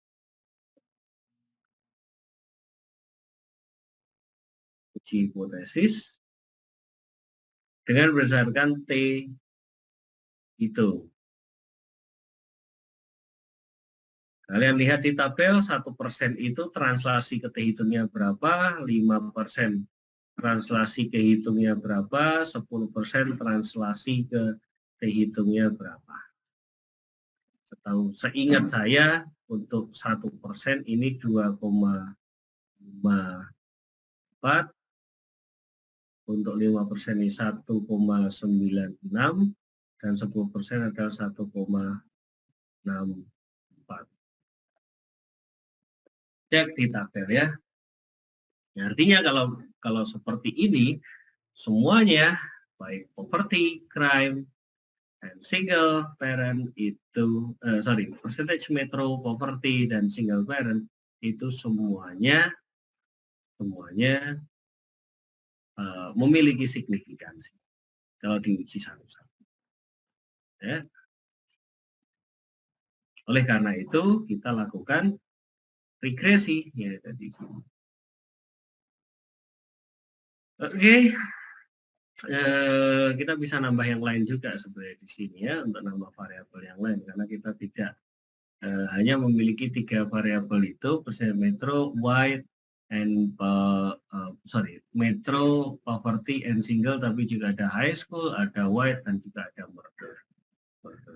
Uji hipotesis dengan berdasarkan T itu. Kalian lihat di tabel 1% itu translasi ke T hitungnya berapa, 5% translasi ke hitungnya berapa, 10% translasi ke T hitungnya berapa. Seingat saya untuk 1% ini 2,54, untuk 5% ini 1,96 dan 10% adalah 1,64. Cek di tabel ya. Nah, artinya kalau seperti ini semuanya baik property, crime, dan single parent itu percentage metro, property, dan single parent itu semuanya memiliki signifikansi kalau diuji satu-satu. Ya. Oleh karena itu kita lakukan regresi ya tadi. Oke. Kita bisa nambah yang lain juga sebenarnya di sini ya untuk nambah variabel yang lain karena kita tidak hanya memiliki 3 variabel itu persen metro, white, and metro, poverty, and single, tapi juga ada high school, ada white, dan juga ada murder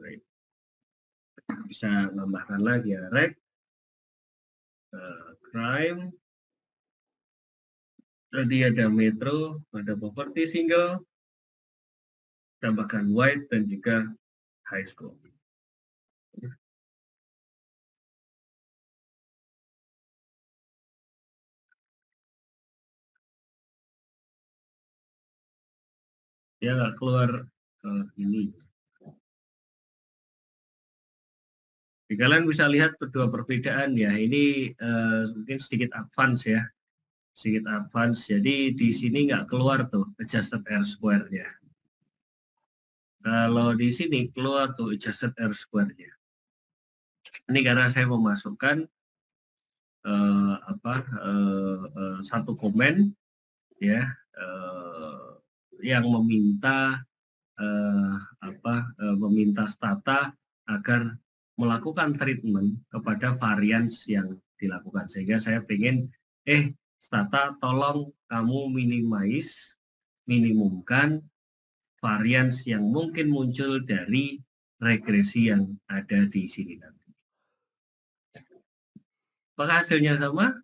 rate. Bisa nambahkan lagi ya, rec, crime, tadi ada metro, ada poverty, single, tambahkan white, dan juga high school. Dia nggak keluar ini. Kalian bisa lihat kedua perbedaan ya. Ini mungkin sedikit advance ya, sedikit advance. Jadi di sini nggak keluar tuh adjusted R square-nya. Kalau di sini keluar tuh adjusted R square-nya. Ini karena saya memasukkan satu komen ya yang meminta meminta Stata agar melakukan treatment kepada varians yang dilakukan, sehingga saya pengen Stata tolong kamu minimumkan varians yang mungkin muncul dari regresi yang ada di sini nanti. Apakah hasilnya sama?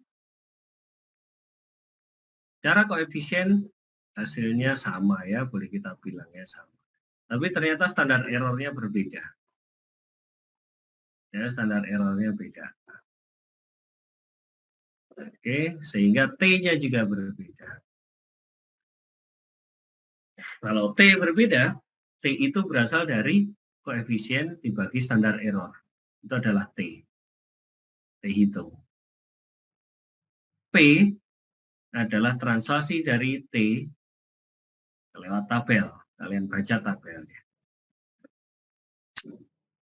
Cara koefisien hasilnya sama ya, boleh kita bilangnya sama. Tapi ternyata standar errornya berbeda. Ya, standar errornya beda. Oke, sehingga T-nya juga berbeda. Kalau T berbeda, T itu berasal dari koefisien dibagi standar error. Itu adalah T. T hitung. P adalah translasi dari T lewat tabel. Kalian baca tabelnya.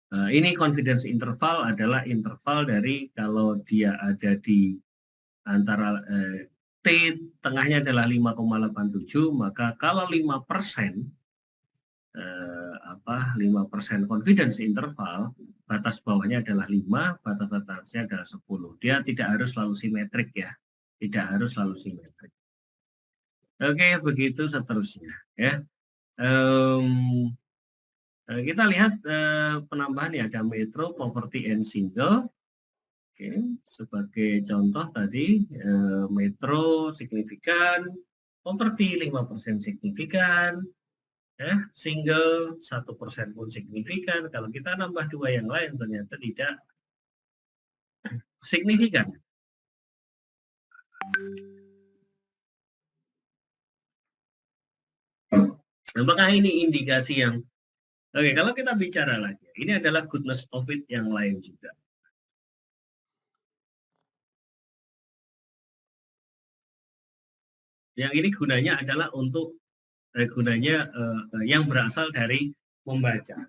Ini confidence interval adalah interval dari kalau dia ada di antara T tengahnya adalah 5,87, maka kalau 5% 5% confidence interval, batas bawahnya adalah 5, batas atasnya adalah 10. Dia tidak harus selalu simetrik ya. Tidak harus selalu simetrik. Oke, begitu seterusnya ya. Kita lihat penambahan ya, ada metro, poverty, and single. Oke, sebagai contoh tadi metro signifikan, poverty 5% signifikan, ya, single 1% pun signifikan. Kalau kita nambah 2 yang lain ternyata tidak signifikan. Apakah ini indikasi yang oke, kalau kita bicara lagi, ini adalah goodness of it yang lain juga. Yang ini gunanya adalah untuk yang berasal dari membaca.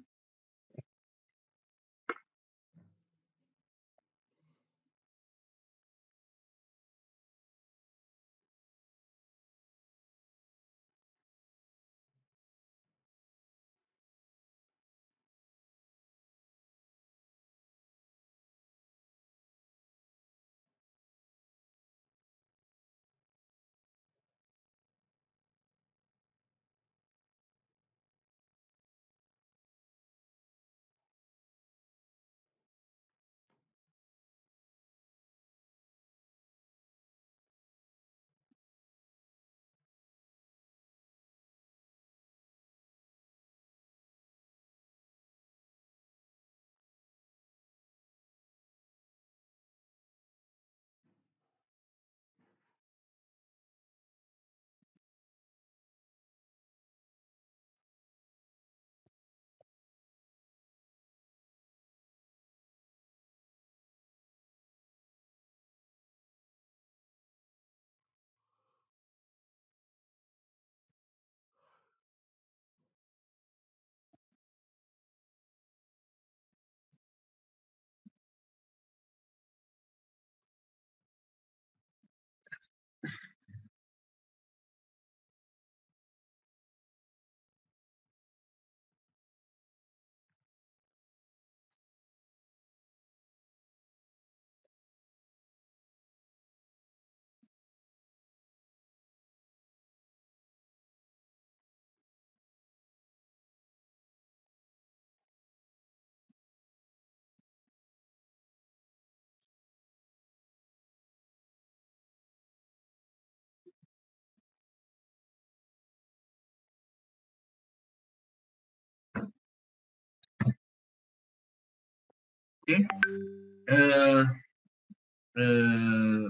Oke,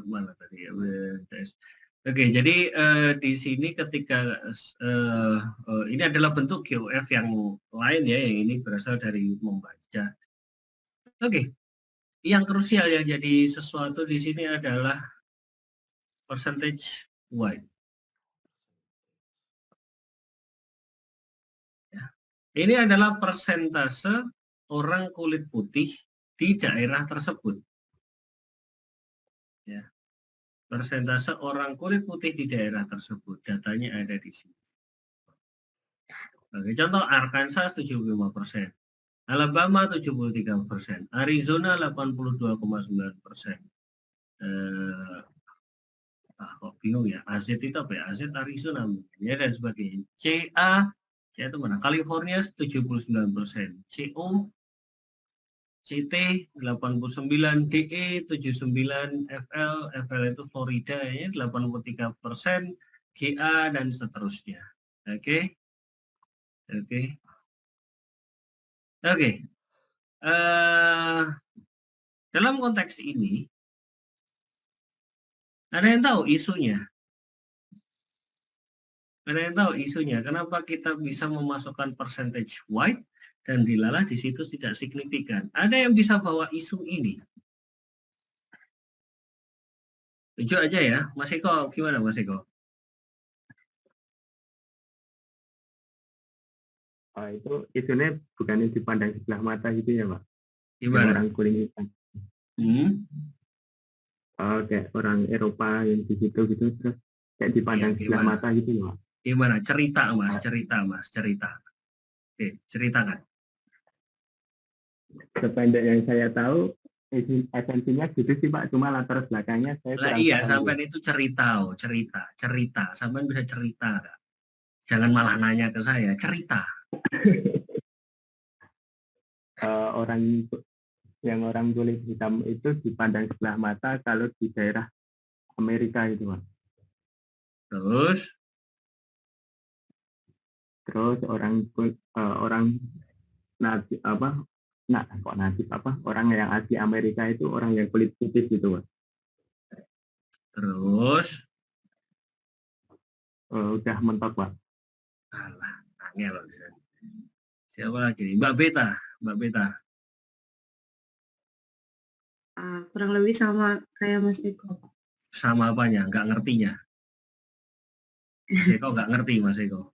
mana tadi ya? Oke, jadi di sini ketika ini adalah bentuk GOF yang lain ya, yang ini berasal dari membaca. Oke, yang krusial yang jadi sesuatu di sini adalah percentage white. Ya. Ini adalah persentase orang kulit putih di daerah tersebut. Ya. Persentase orang kulit putih di daerah tersebut, datanya ada di sini. Oke, contoh Arkansas 75%, Alabama 73%, Arizona 82,9%. Kok bingung ya, AZ itu apa ya? AZ Arizona ya dan sebagainya. CA itu mana? California 79%, CO CT 89, DE 79, FL itu Florida ya 83%, GA dan seterusnya. Oke. Dalam konteks ini ada yang tahu isunya? Ada yang tahu isunya? Kenapa kita bisa memasukkan percentage white dan dilalah di situ tidak signifikan? Ada yang bisa bawa isu ini? Tunjuk aja ya, Mas Eko. Gimana Mas Eko? Itu isunya bukannya dipandang sebelah mata gitu ya, Pak? Gimana? Orang kulit hitam. Kayak orang Eropa yang di situ gitu, terus kayak dipandang sebelah mata gitu ya, Pak? Gimana? Cerita Mas. Oke, ceritakan. Sependek yang saya tahu, esensinya gitu sih Pak, cuma latar belakangnya saya kurang Iya, paham. sampai itu cerita. Sampai bisa cerita. Jangan malah nanya ke saya, cerita. Orang kulit hitam itu dipandang sebelah mata kalau di daerah Amerika itu, Pak. Terus orang nah kok nasib apa orang yang asli Amerika itu orang yang kulit putih gitu Pak. Terus, Udah mentok Pak. alah, angel loh. Siapa lagi nih? Mbak Beta. Mbak Beta. Kurang lebih sama kayak Mas Eko. Sama apanya? Nggak ngertinya. Mas Eko nggak ngerti, Mas Eko.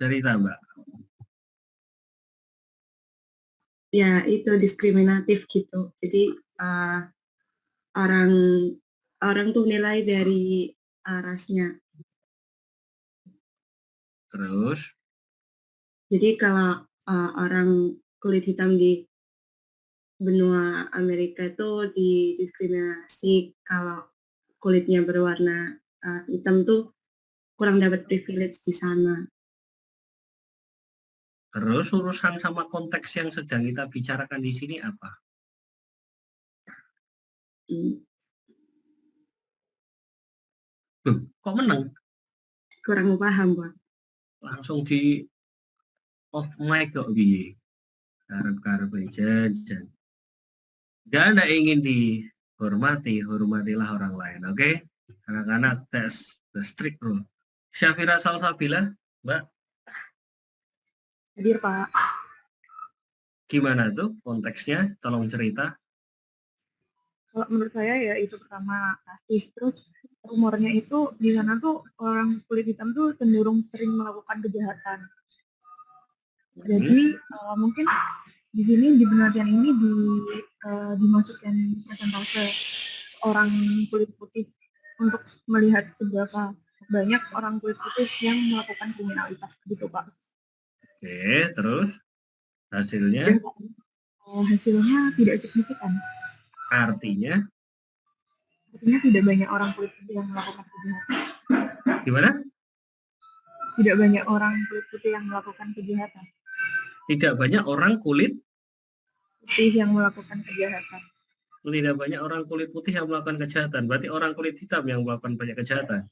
Cerita, Mbak. Ya itu diskriminatif gitu. Jadi orang tuh nilai dari rasnya. Terus, Jadi kalau orang kulit hitam di benua Amerika itu didiskriminasi, kalau kulitnya berwarna hitam tuh kurang dapat privilege di sana. terus urusan sama konteks yang sedang kita bicarakan di sini apa? Kok menang? Kurang paham, Pak. Langsung di off mic kok gini. Karep-karep jajan. Dan Anda ingin dihormati, hormatilah orang lain, oke? Anak-anak tes the strict rule. Syafira Salsabila, Mbak, Hadir, Pak. gimana tuh konteksnya? Tolong cerita. Kalau menurut saya ya itu pertama rasis, terus rumornya itu di sana tuh orang kulit hitam tuh cenderung sering melakukan kejahatan. Jadi mungkin di sini di penelitian ini dimasukkan persentase orang kulit putih untuk melihat seberapa banyak orang kulit putih yang melakukan kriminalitas gitu Pak. Oke, terus hasilnya? Hasilnya tidak signifikan. Artinya Tidak banyak orang kulit putih yang melakukan kejahatan. gimana? Tidak banyak orang kulit putih yang melakukan kejahatan. Tidak banyak orang kulit Putih yang melakukan kejahatan. tidak banyak orang kulit putih yang melakukan kejahatan. Berarti orang kulit hitam yang melakukan banyak kejahatan.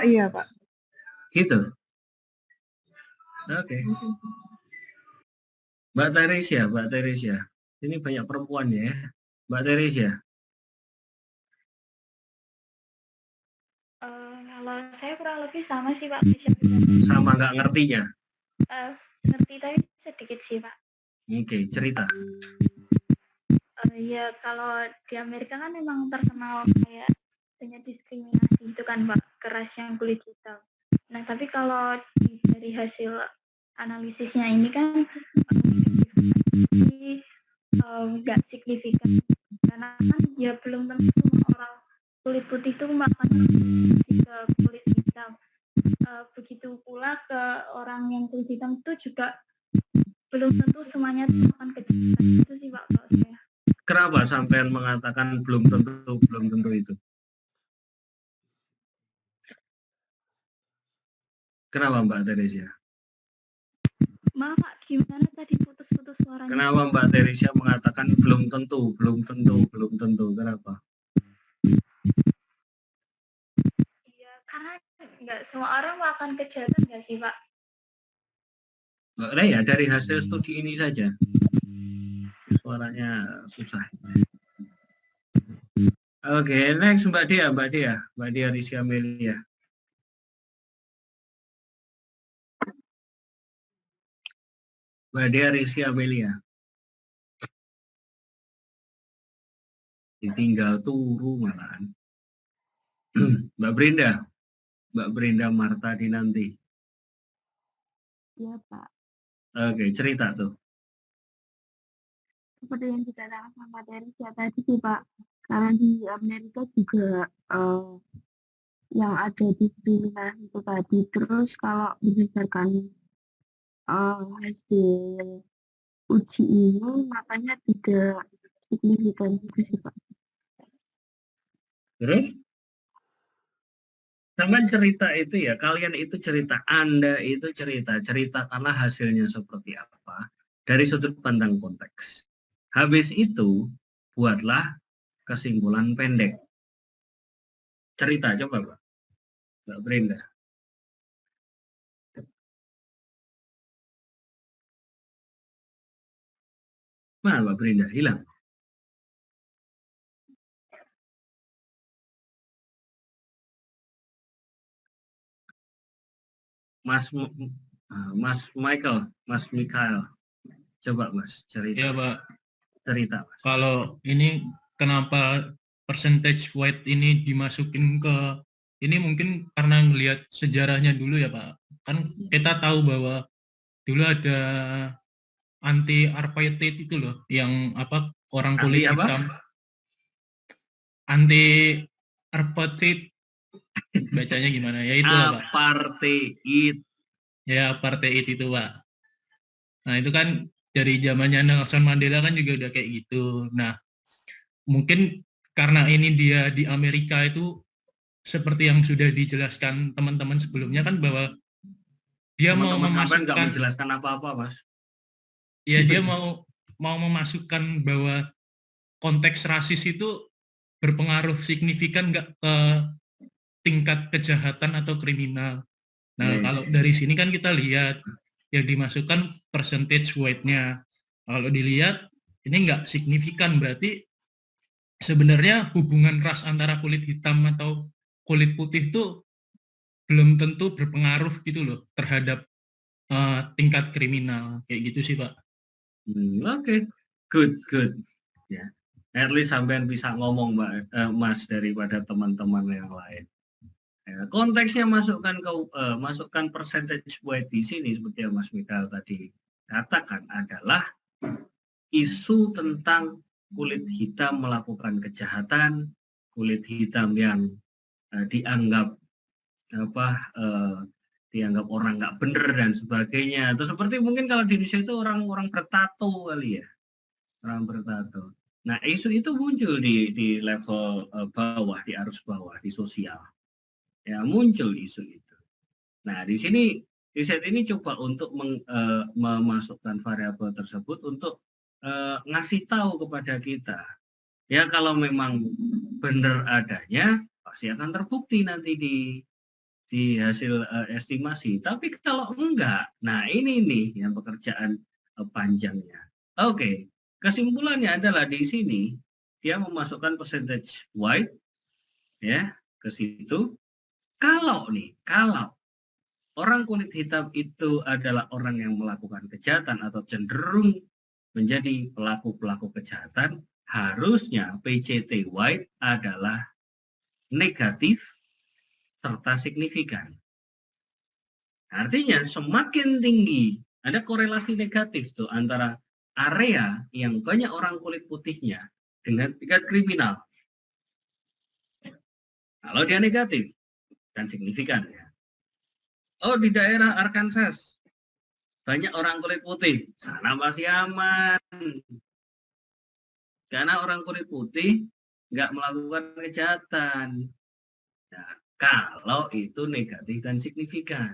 Iya Pak. Gitu. Oke. Mbak Teresia. Ini banyak perempuan ya. Mbak Teresia. Kalau saya kurang lebih sama sih Pak. Sama nggak ngertinya? Ngerti tapi sedikit sih Pak. Oke, cerita. Ya kalau di Amerika kan memang terkenal kayak banyak diskriminasi itu kan Pak, keras yang kulit hitam. Nah tapi kalau dari hasil analisisnya ini kan nggak signifikan karena kan ya belum tentu semua orang kulit putih itu melakukan ke kulit hitam. Begitu pula ke orang yang kulit hitam itu juga belum tentu semuanya melakukan kejahatan. Itu sih Pak kalau saya. Kenapa sampean mengatakan belum tentu itu? Kenapa Mbak Teresia? Maaf Pak, gimana tadi putus-putus suaranya? Kenapa Mbak Teresia mengatakan belum tentu? Kenapa? Iya, karena nggak semua orang melakukan kejahatan nggak sih Pak? Nah ya, dari hasil studi ini saja. Suaranya susah. Oke, next Mbak Dia Rizky Amelia. Mbak Dia Rizky Amelia. Ditinggal turu malahan. Mbak Brinda Marta Dinanti. Iya Pak. Oke, cerita tuh. Seperti yang dikatakan sama dari tadi sih Pak. Karena di Amerika juga yang ada diskriminasi itu tadi. Terus kalau berdasarkan hasil uji ini makanya tidak signifikan gitu sih Pak. Terus? Sampai cerita itu ya, kalian itu cerita, Anda itu cerita karena hasilnya seperti apa dari sudut pandang konteks. Habis itu buatlah kesimpulan pendek. cerita coba Mbak Brenda. Mana Mbak Brenda hilang? Mas Mikael, coba Mas cerita. Ya Pak, Cerita Mas. kalau ini kenapa percentage weight ini dimasukin ke ini mungkin karena melihat sejarahnya dulu ya Pak. Kan kita tahu bahwa dulu ada anti apartheid itu loh, yang apa orang kulit Anti apa? hitam. Anti apartheid bacanya gimana? Ya itu Pak. Apartheid. Ya apartheid itu Pak. Nah itu kan dari zamannya Nelson Mandela kan juga udah kayak gitu. Nah mungkin karena ini dia di Amerika itu seperti yang sudah dijelaskan teman-teman sebelumnya kan bahwa dia mau Teman-teman nggak memasukkan, menjelaskan apa-apa Mas. ya dia mau memasukkan bahwa konteks rasis itu berpengaruh signifikan nggak ke tingkat kejahatan atau kriminal. Nah kalau dari sini kan kita lihat yang dimasukkan percentage weight-nya. Kalau dilihat ini nggak signifikan, berarti sebenarnya hubungan ras antara kulit hitam atau kulit putih itu belum tentu berpengaruh gitu loh terhadap tingkat kriminal kayak gitu sih Pak. Oke. Good. Ya. At least sampean bisa ngomong Mas daripada teman-teman yang lain. Ya, konteksnya masukkan percentage weight di sini seperti yang Mas Mikael tadi katakan adalah isu tentang kulit hitam melakukan kejahatan, kulit hitam yang dianggap dianggap orang nggak bener dan sebagainya. Atau seperti mungkin kalau di Indonesia itu orang-orang bertato kali ya, orang bertato. Nah isu itu muncul di level bawah, di arus bawah, di sosial. Ya muncul isu itu. Nah di sini riset ini coba untuk memasukkan variabel tersebut untuk ngasih tahu kepada kita. Ya kalau memang benar adanya pasti akan terbukti nanti di hasil estimasi. Tapi kalau enggak, nah ini nih yang pekerjaan panjangnya. Oke, kesimpulannya adalah di sini dia memasukkan percentage weight ya ke situ. Kalau orang kulit hitam itu adalah orang yang melakukan kejahatan atau cenderung menjadi pelaku-pelaku kejahatan, harusnya PCT white adalah negatif serta signifikan. Artinya semakin tinggi ada korelasi negatif tuh antara area yang banyak orang kulit putihnya dengan tingkat kriminal. Kalau dia negatif dan signifikan ya. Oh di daerah Arkansas banyak orang kulit putih, sana masih aman. Karena orang kulit putih nggak melakukan kejahatan. Nah, kalau itu negatif dan signifikan.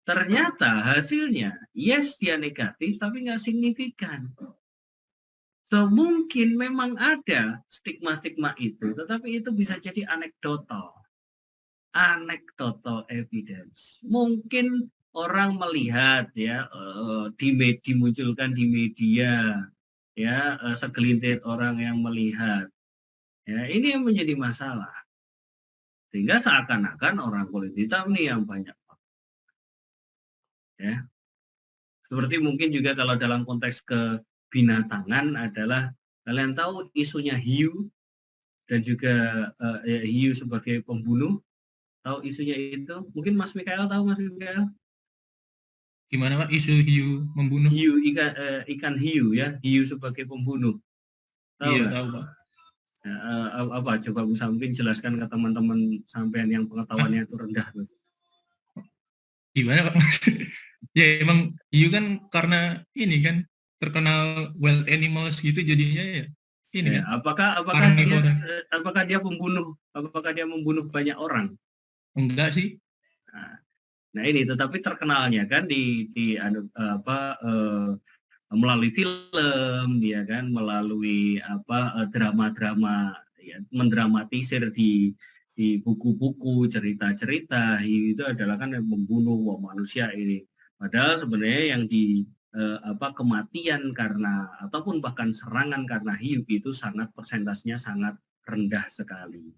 Ternyata hasilnya, yes dia negatif tapi nggak signifikan. So mungkin memang ada stigma-stigma itu, tetapi itu bisa jadi anekdotal evidence. Mungkin orang melihat ya dimunculkan di media ya segelintir orang yang melihat. Ya, ini yang menjadi masalah. Sehingga seakan-akan orang kulit hitam nih yang banyak. Ya. Seperti mungkin juga kalau dalam konteks kebinatangan adalah kalian tahu isunya hiu dan juga hiu sebagai pembunuh. Tahu isunya itu? Mungkin Mas Mikael tahu Mas Mikael? Gimana Pak isu hiu membunuh? Hiu ikan hiu ya, hiu sebagai pembunuh. Tahu iya gak? tahu Pak. Apa coba bisa mungkin jelaskan ke teman-teman sampean yang pengetahuannya itu rendah. Gimana Pak? Ya emang hiu kan karena ini kan terkenal wild animals gitu jadinya ya. Ini Ya, kan. apakah dia pembunuh? Apakah dia membunuh banyak orang? Enggak sih. Nah ini tetapi terkenalnya kan melalui film dia kan, melalui drama-drama ya, mendramatisir di buku-buku, cerita-cerita itu adalah kan yang membunuh manusia ini. Padahal sebenarnya yang kematian karena ataupun bahkan serangan karena hiu itu persentasenya sangat rendah sekali.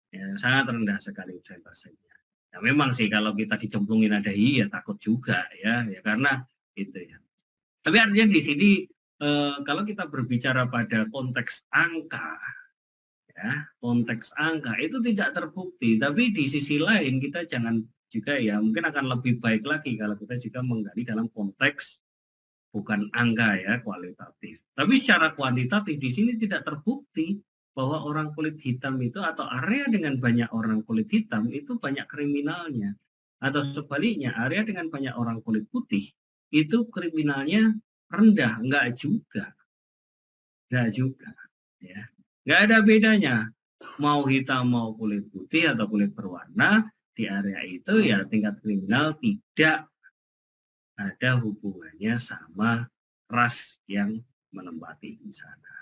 Ya, sangat rendah sekali persentasenya. Ya memang sih kalau kita dicemplungin ada hiu ya takut juga ya karena itu ya. Tapi artinya di sini kalau kita berbicara pada konteks angka, ya konteks angka itu tidak terbukti. Tapi di sisi lain kita jangan juga ya mungkin akan lebih baik lagi kalau kita juga menggali dalam konteks bukan angka ya kualitatif. Tapi secara kuantitatif di sini tidak terbukti bahwa orang kulit hitam itu atau area dengan banyak orang kulit hitam itu banyak kriminalnya. Atau sebaliknya area dengan banyak orang kulit putih itu kriminalnya rendah, enggak juga. Ya. Enggak ada bedanya. Mau hitam, mau kulit putih atau kulit berwarna, di area itu ya tingkat kriminal tidak ada hubungannya sama ras yang menempati di sana.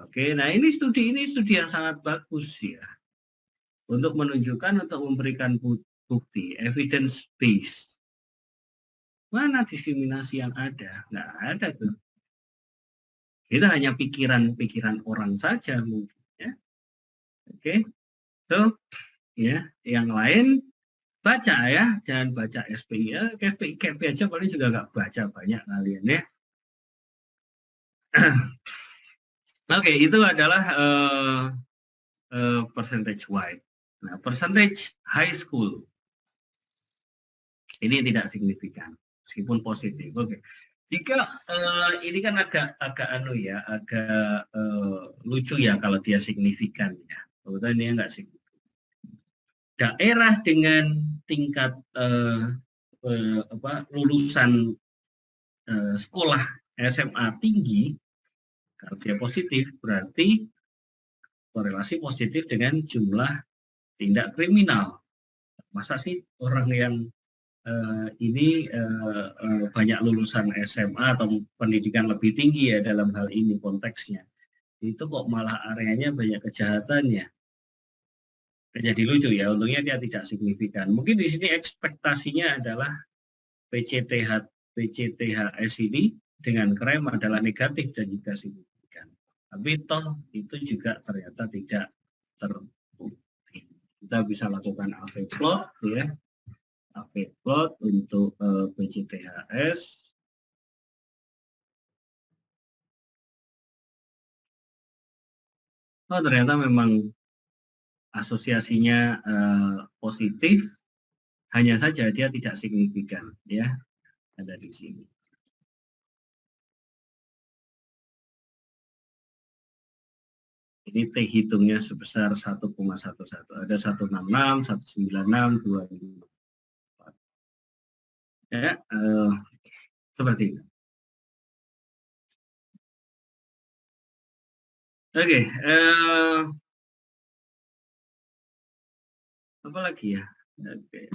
Oke, nah ini studi yang sangat bagus ya untuk menunjukkan atau memberikan bukti evidence based. Mana diskriminasi yang ada? Nggak ada tuh. Itu hanya pikiran orang saja mungkin ya. Oke, so ya yang lain baca ya, jangan baca SPI ya, KPI aja paling juga nggak baca banyak kalian ya. Oke, itu adalah percentage white. Nah, percentage high school ini tidak signifikan, meskipun positif. Oke, jika ini kan agak lucu ya kalau dia signifikan ya. Kebetulan dia nggak signifikan. Daerah dengan tingkat lulusan sekolah SMA tinggi, kalau dia positif berarti korelasi positif dengan jumlah tindak kriminal. Masa sih orang yang banyak lulusan SMA atau pendidikan lebih tinggi ya dalam hal ini konteksnya, itu kok malah areanya banyak kejahatannya? Jadi lucu ya, untungnya dia tidak signifikan. Mungkin di sini ekspektasinya adalah PCTHS ini dengan krem adalah negatif dan juga signifikan. Tapi toh itu juga ternyata tidak terbukti. Kita bisa lakukan AV plot ya. AV plot untuk PCTHS. Oh ternyata memang asosiasinya positif, hanya saja dia tidak signifikan ya. Ada di sini. Ini T hitungnya sebesar 1,11. Ada 166, 196, 254. Ya, seperti itu. Oke, apa lagi ya? Oke,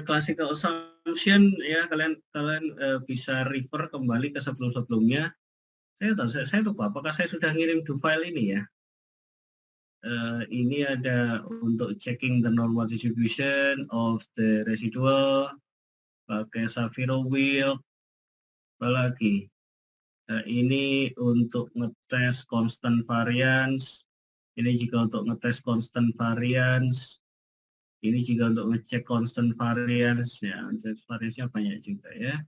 classical assumption ya kalian bisa refer kembali ke sebelumnya. Saya lupa apakah saya sudah ngirim do file ini ya. Ini ada untuk checking the normal distribution of the residual, pakai Saviro wheel, apalagi ini untuk ngetes constant variance, ini juga untuk ngetes constant variance, ini juga untuk ngecek constant variance ya, variance-nya banyak juga ya.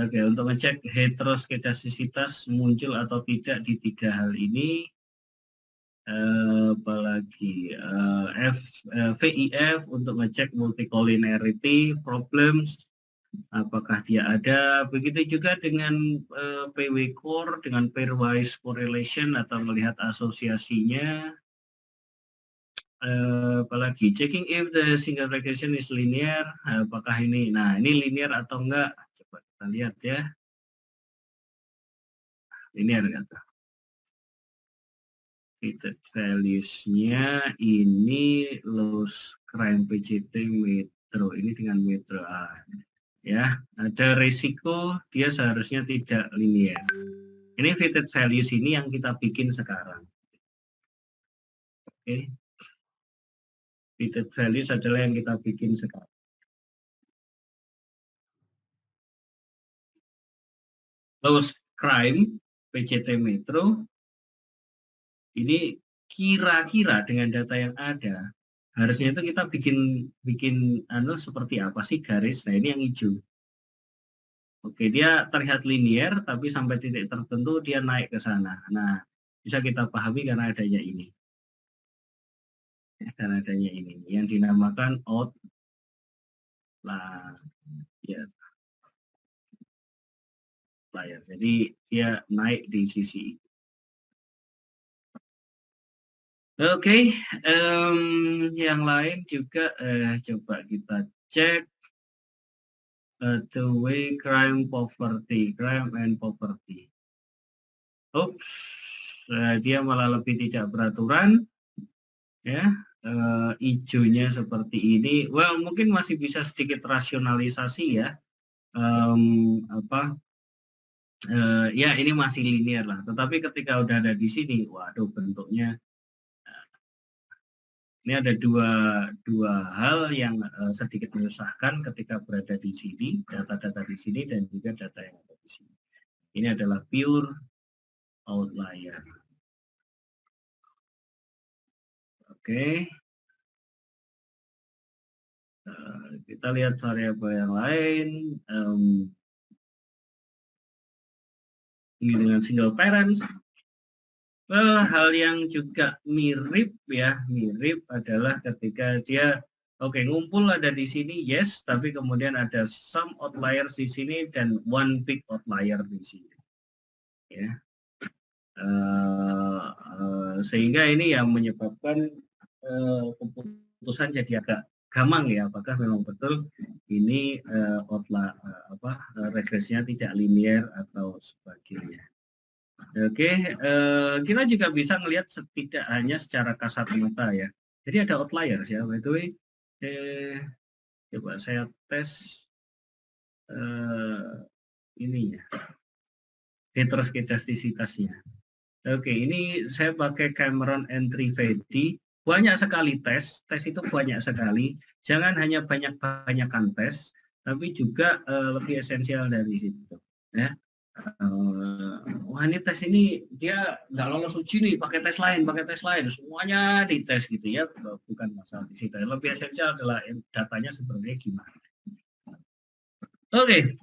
Oke, untuk ngecek heteroskedastisitas muncul atau tidak di 3 hal ini. Apalagi VIF untuk ngecek multicollinearity problems, apakah dia ada. Begitu juga dengan PW core dengan pairwise correlation atau melihat asosiasinya. Apalagi checking if the single regression is linear, apakah ini linear atau enggak. Coba kita lihat ya. Linear kata. Fitted values-nya ini loss crime PCT metro, ini dengan metro A. Ya, ada resiko dia seharusnya tidak linear. Ini fitted values ini yang kita bikin sekarang. Oke. Fitted values adalah yang kita bikin sekarang. Lowest crime PCT Metro ini kira-kira dengan data yang ada harusnya itu kita bikin seperti apa sih garis. Nah ini yang hijau. Oke, dia terlihat linear tapi sampai titik tertentu dia naik ke sana. Nah bisa kita pahami karena adanya ini. Karena adanya ini yang dinamakan outlier. Jadi dia naik di sisi. Oke, yang lain juga coba kita cek the way crime and poverty. Oops, dia malah lebih tidak beraturan, ya. Hijaunya seperti ini. Well, mungkin masih bisa sedikit rasionalisasi ya. Ya ini masih linear lah. Tetapi ketika udah ada di sini, waduh bentuknya. Ini ada dua hal yang sedikit menyusahkan ketika berada di sini, data-data di sini dan juga data yang ada di sini. Ini adalah pure outlier. Oke. Kita lihat variabel yang lain. Ini dengan single parents. Hal yang juga mirip adalah ketika dia ngumpul ada di sini, yes, tapi kemudian ada some outliers di sini dan one big outlier di sini, ya. Sehingga ini yang menyebabkan keputusan jadi agak gamang ya, apakah memang betul ini regresinya tidak linear atau sebagainya. Oke, kita juga bisa melihat tidak hanya secara kasat mata ya. Jadi ada outliers ya. By the way, coba saya tes ini ya, heteroskedastisitasnya. Oke, ini saya pakai Cameron and Trivedi. Banyak sekali tes itu banyak sekali. Jangan hanya banyak-banyakan tes, tapi juga lebih esensial dari situ. Ya. Wah ini tes ini dia nggak lolos uji nih, pakai tes lain, semuanya dites gitu ya, bukan masalah di situ. Lebih esensial adalah datanya sebenarnya gimana. Oke.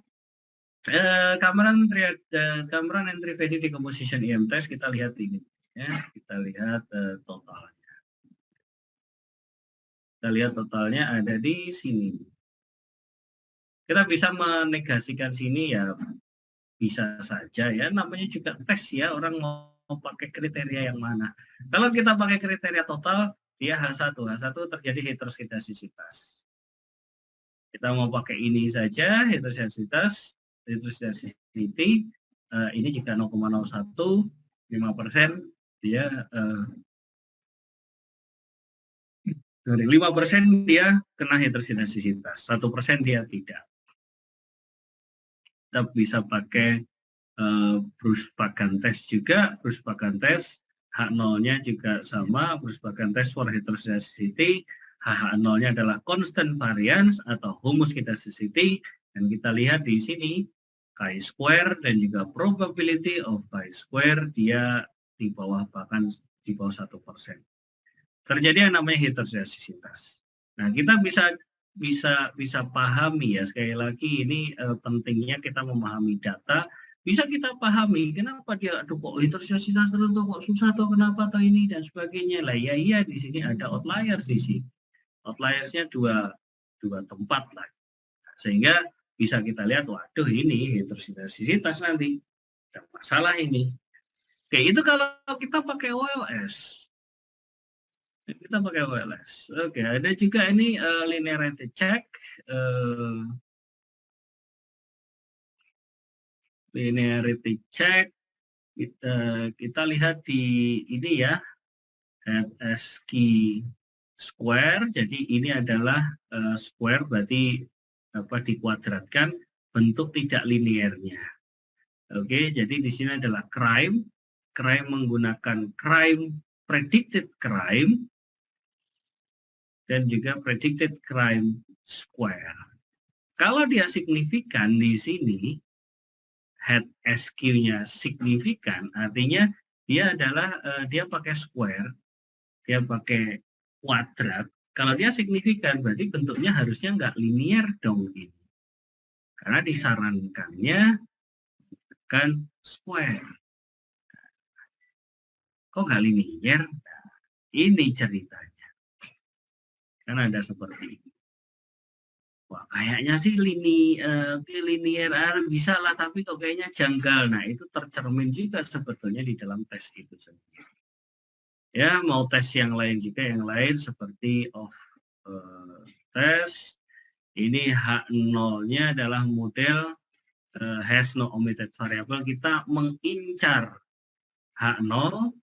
Cameron and Trivedi decomposition EM test, kita lihat ini ya, kita lihat totalnya. Kita lihat totalnya ada di sini. Kita bisa menegasikan sini ya, bisa saja ya, namanya juga tes ya, orang mau pakai kriteria yang mana. Kalau kita pakai kriteria total, dia H1 terjadi heteroskedastisitas. Kita mau pakai ini saja, heteroskedastisitas, ini jika 0,01, 5%, dia dari 5% dia kena heteroskedastisitas, 1% dia tidak. Kita bisa pakai Bruce-Pagan test juga. Bruce-Pagan test H0-nya juga sama, Bruce-Pagan test for heteroscedasticity. H0-nya adalah constant variance atau homoscedasticity, dan kita lihat di sini chi-square dan juga probability of chi-square dia di bawah, bahkan di bawah 1%. Terjadi yang namanya heteroscedasticitas. Nah, kita bisa pahami ya, sekali lagi ini pentingnya kita memahami data. Bisa kita pahami kenapa dia kok heteroscedasticitas tertentu kok susah atau kenapa atau ini dan sebagainya lah. Ya iya, di sini ada outliers di sini. Outliersnya dua tempat lah, sehingga bisa kita lihat, waduh ini heteroscedasticitas nanti ada masalah ini. Oke, itu kalau kita pakai OLS. Oke, ada juga ini linearity check. Linearity check. Kita lihat di ini ya, SQ square. Jadi ini adalah square, berarti dikuadratkan, bentuk tidak linearnya. Oke, jadi di sini adalah crime menggunakan predicted crime dan juga predicted crime square. Kalau dia signifikan di sini, head SQ-nya signifikan, artinya dia adalah dia pakai square, dia pakai kuadrat. Kalau dia signifikan, berarti bentuknya harusnya nggak linear dong ini. Karena disarankannya kan square. Kok nggak linear? Nah, ini ceritanya. Kan ada seperti ini. Wah, kayaknya sih linear bisa lah, tapi kok kayaknya janggal. Nah, itu tercermin juga sebetulnya di dalam tes itu sendiri. Ya, mau tes yang lain juga, yang lain seperti tes. Ini H0-nya adalah model has no omitted variable. Kita mengincar H0,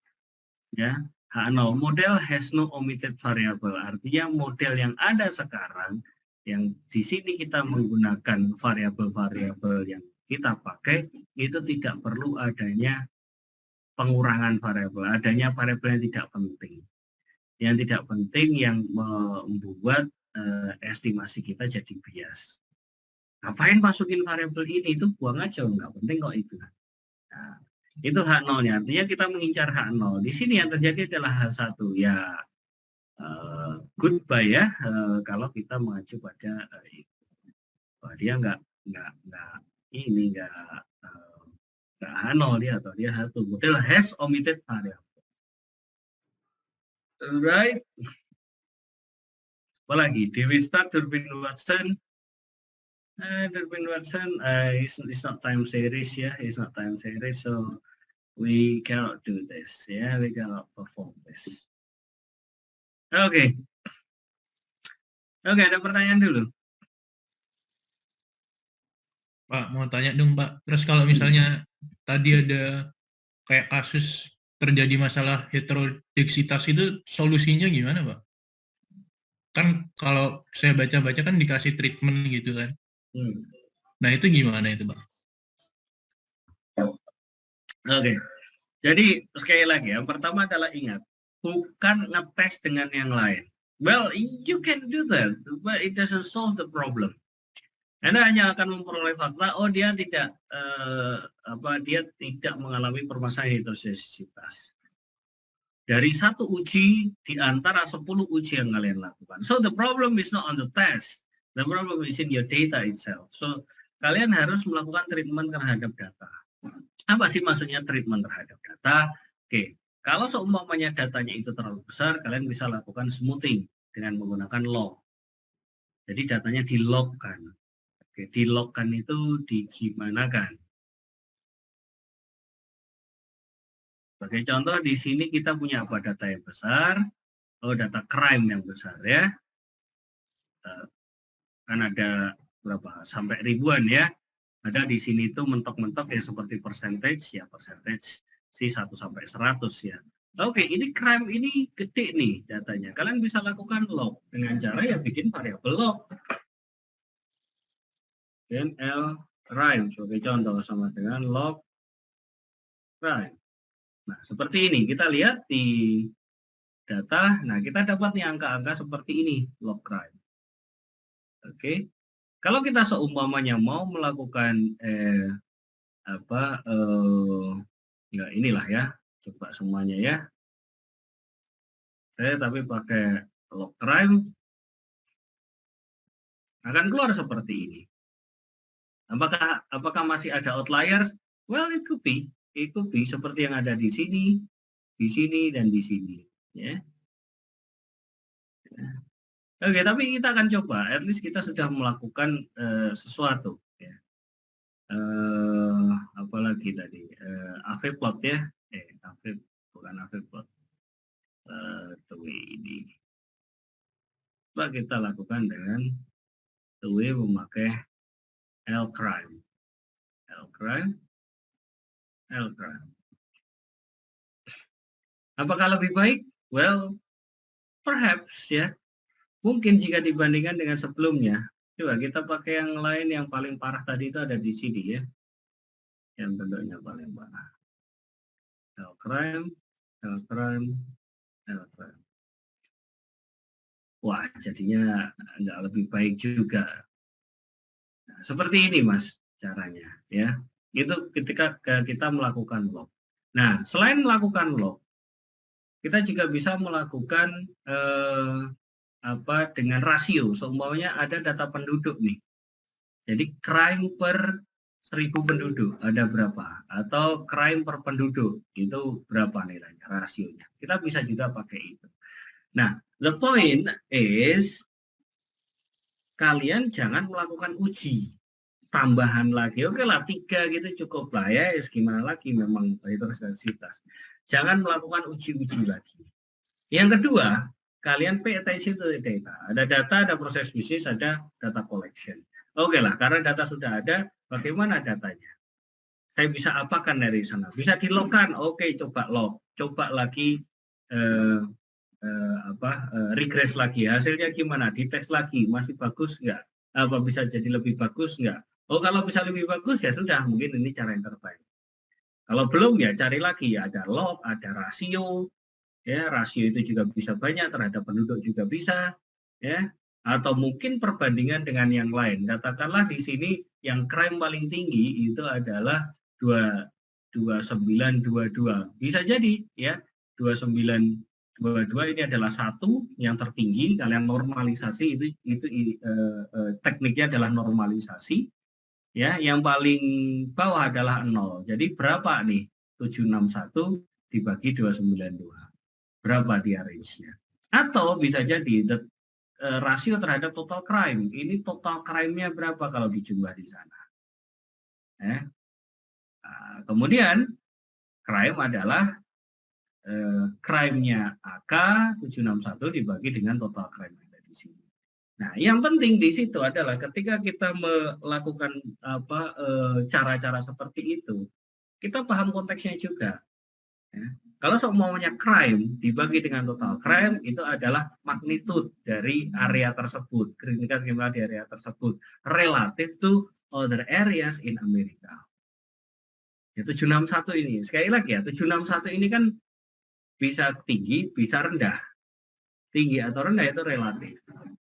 ya. H0 model has no omitted variable. Artinya model yang ada sekarang, yang di sini kita menggunakan variabel-variabel yang kita pakai, itu tidak perlu adanya pengurangan variabel, adanya variabel yang tidak penting. Yang tidak penting yang membuat estimasi kita jadi bias. Ngapain masukin variabel ini? Itu buang aja, nggak penting kok itu. Nah, itu H0-nya, artinya kita mengincar H0. Di sini yang terjadi adalah H1. Ya, goodbye ya, kalau kita mengacu pada dia nggak H0 dia, atau dia H1. Model has omitted variable. Alright. Apalagi, Dewi Stark, Durbin Watson. Durbin Watson, it's not time series ya, it's not time series, so we cannot do this, ya, we cannot perform this. Oke, ada pertanyaan dulu. Pak, mau tanya dong Pak, terus kalau misalnya tadi ada kayak kasus terjadi masalah heterodiksitas itu solusinya gimana Pak? Kan kalau saya baca-baca kan dikasih treatment gitu kan. Nah itu gimana itu Pak? Oke, jadi sekali lagi yang pertama adalah ingat, bukan ngetes dengan yang lain. Well, you can do that, but it doesn't solve the problem. Anda hanya akan memperoleh fakta, oh dia tidak dia tidak mengalami permasalahan heterositas. Dari satu uji di antara 10 uji yang kalian lakukan. So the problem is not on the test, the problem is in your data itself. So kalian harus melakukan treatment terhadap data. Apa sih maksudnya treatment terhadap data? Oke, kalau seumpamanya datanya itu terlalu besar, kalian bisa lakukan smoothing dengan menggunakan log. Jadi datanya di-logkan. Oke, di-logkan itu digimanakan? Sebagai contoh, di sini kita punya apa? Data yang besar, data crime yang besar ya. Kan ada berapa? Sampai ribuan ya. Ada di sini tuh mentok-mentok ya seperti percentage si 1 sampai 100 ya. Oke, ini crime ini gede nih datanya. Kalian bisa lakukan log dengan cara ya bikin variabel log. Dan L crime sebagai contoh sama dengan log crime. Nah, seperti ini. Kita lihat di data. Nah, kita dapat nih angka-angka seperti ini, log crime. Oke. Kalau kita seumpamanya mau melakukan ya inilah ya. Coba semuanya ya. Tapi pakai log crime akan keluar seperti ini. Apakah masih ada outliers? Well, it could be. It could be seperti yang ada di sini, dan di sini. Ya. Oke, tapi kita akan coba. At least kita sudah melakukan sesuatu. Ya. Apalagi tadi? AVPlot ya. Bukan AVPlot. ini. Coba kita lakukan dengan memakai L-crime. Apakah lebih baik? Well, perhaps ya. Mungkin jika dibandingkan dengan sebelumnya. Coba kita pakai yang lain yang paling parah tadi itu ada di sini ya. Yang bentuknya paling parah. L-crime. wah jadinya nggak lebih baik juga. Nah, seperti ini Mas caranya ya. Itu ketika kita melakukan log. Nah, selain melakukan log, kita juga bisa melakukan dengan rasio. Seumpamanya ada data penduduk nih. Jadi crime per 1000 penduduk ada berapa? Atau crime per penduduk itu berapa nilainya, rasionya. Kita bisa juga pakai itu. Nah, the point is kalian jangan melakukan uji tambahan lagi. Oke lah 3 gitu cukup lah ya. Gimana lagi memang itu intensitas. Jangan melakukan uji-uji lagi. Yang kedua, kalian pay attention to the data. Ada data, ada proses bisnis, ada data collection. Oke lah, karena data sudah ada, bagaimana datanya? Saya bisa apakan dari sana? Bisa dilogkan. Oke, coba log. Coba lagi regress lagi. Hasilnya gimana? Dites lagi. Masih bagus nggak? Apa bisa jadi lebih bagus nggak? Oh, kalau bisa lebih bagus ya sudah. Mungkin ini cara yang terbaik. Kalau belum ya cari lagi. Ada log, ada rasio. Ya, rasio itu juga bisa banyak, terhadap penduduk juga bisa. Ya, atau mungkin perbandingan dengan yang lain. Katakanlah di sini yang crime paling tinggi itu adalah 2922. Bisa jadi ya 2922 ini adalah satu yang tertinggi. Kalian normalisasi itu tekniknya adalah normalisasi. Ya, yang paling bawah adalah 0. Jadi berapa nih 761 dibagi 292? Berapa dia range-nya? Atau bisa jadi rasio terhadap total crime. Ini total crime-nya berapa kalau dijumlah di sana? Kemudian crime adalah crime-nya AK 761 dibagi dengan total crime yang ada di sini. Nah, yang penting di situ adalah ketika kita melakukan cara-cara seperti itu, kita paham konteksnya juga. Ya. Kalau seumpamanya crime dibagi dengan total crime itu adalah magnitude dari area tersebut, kriminal di area tersebut relative to other areas in America. Ya, 761 ini, sekali lagi ya, 761 ini kan bisa tinggi, bisa rendah. Tinggi atau rendah itu relatif.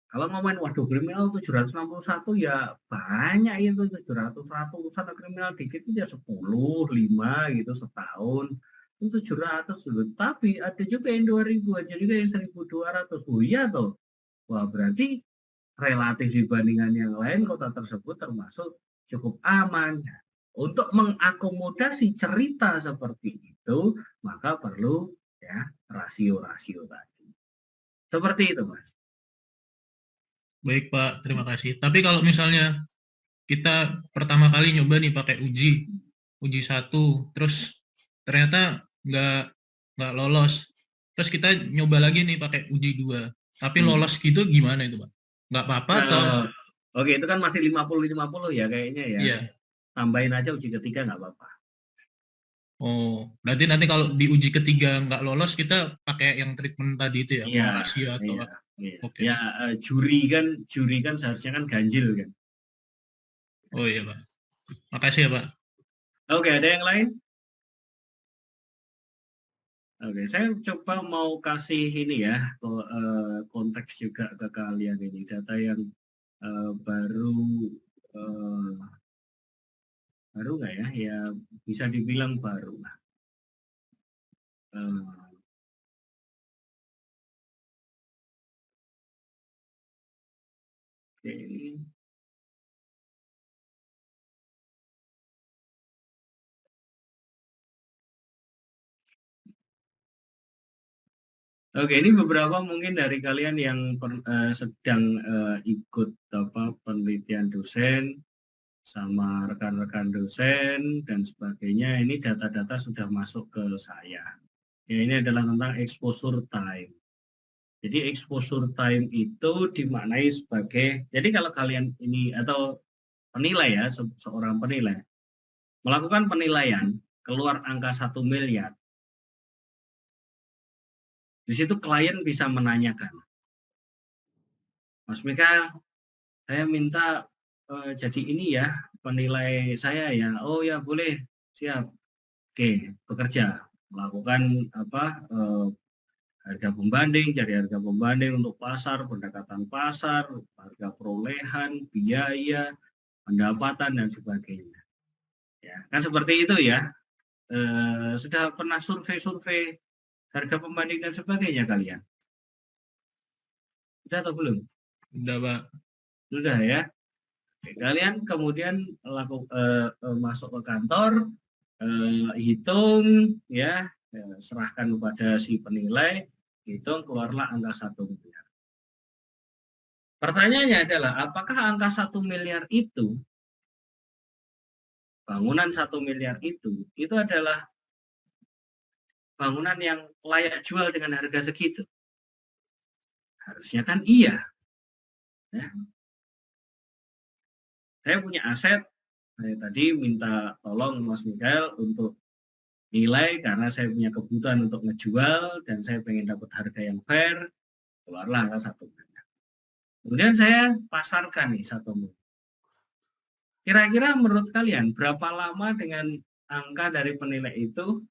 Kalau ngomongin waduh kriminal 761 ya banyak itu 700 ratusan kriminal dikit itu ya 10, 5 gitu setahun. 700 dulu, tapi ada juga yang 2000, ada juga yang 1200. Oh iya toh. Wah, berarti relatif dibandingkan yang lain kota tersebut termasuk cukup aman. Untuk mengakomodasi cerita seperti itu, maka perlu ya rasio-rasio tadi. Seperti itu, Mas. Baik, Pak, terima kasih. Tapi kalau misalnya kita pertama kali nyoba nih pakai uji 1, terus ternyata nggak lolos. Terus kita nyoba lagi nih pakai uji 2. Tapi lolos gitu gimana itu, Pak? Nggak apa-apa atau? Oke, itu kan masih 50-50 ya kayaknya ya. Iya. Tambahin aja uji ketiga nggak apa-apa. Oh, berarti nanti kalau di uji ketiga nggak lolos, kita pakai yang treatment tadi itu ya? Iya, rasio atau iya, apa? iya. Oke. Ya, juri kan seharusnya kan ganjil kan. Oh iya, Pak. Makasih ya, Pak. Oke, ada yang lain? Oke, saya coba mau kasih ini ya, konteks juga ke kalian ini, data yang baru nggak ya? Ya bisa dibilang baru lah. Oke. Oke, ini beberapa mungkin dari kalian yang sedang ikut penelitian dosen sama rekan-rekan dosen dan sebagainya. Ini data-data sudah masuk ke saya. Ya, ini adalah tentang exposure time. Jadi exposure time itu dimaknai sebagai, jadi kalau kalian ini atau penilai ya, seorang penilai melakukan penilaian keluar angka 1 miliar. Di situ klien bisa menanyakan, Mas Mikael, saya minta jadi ini ya, penilai saya ya. Oh ya boleh, siap. Oke, bekerja, melakukan harga pembanding, cari harga pembanding untuk pasar, pendekatan pasar, harga perolehan, biaya, pendapatan, dan sebagainya. Ya, kan seperti itu ya. Sudah pernah survei-survei harga pembanding dan sebagainya kalian? Sudah atau belum? Udah, Pak. Sudah ya. Oke, kalian kemudian masuk ke kantor, hitung ya, serahkan kepada si penilai, hitung keluarlah angka 1 miliar. Pertanyaannya adalah apakah angka 1 miliar itu, bangunan 1 miliar itu adalah bangunan yang layak jual dengan harga segitu? Harusnya kan iya. Ya. Saya punya aset, saya tadi minta tolong Mas Mikael untuk nilai karena saya punya kebutuhan untuk ngejual dan saya pengen dapat harga yang fair, keluarlah angka 1 miliar. Kemudian saya pasarkan nih 1 miliar. Kira-kira menurut kalian berapa lama dengan angka dari penilai itu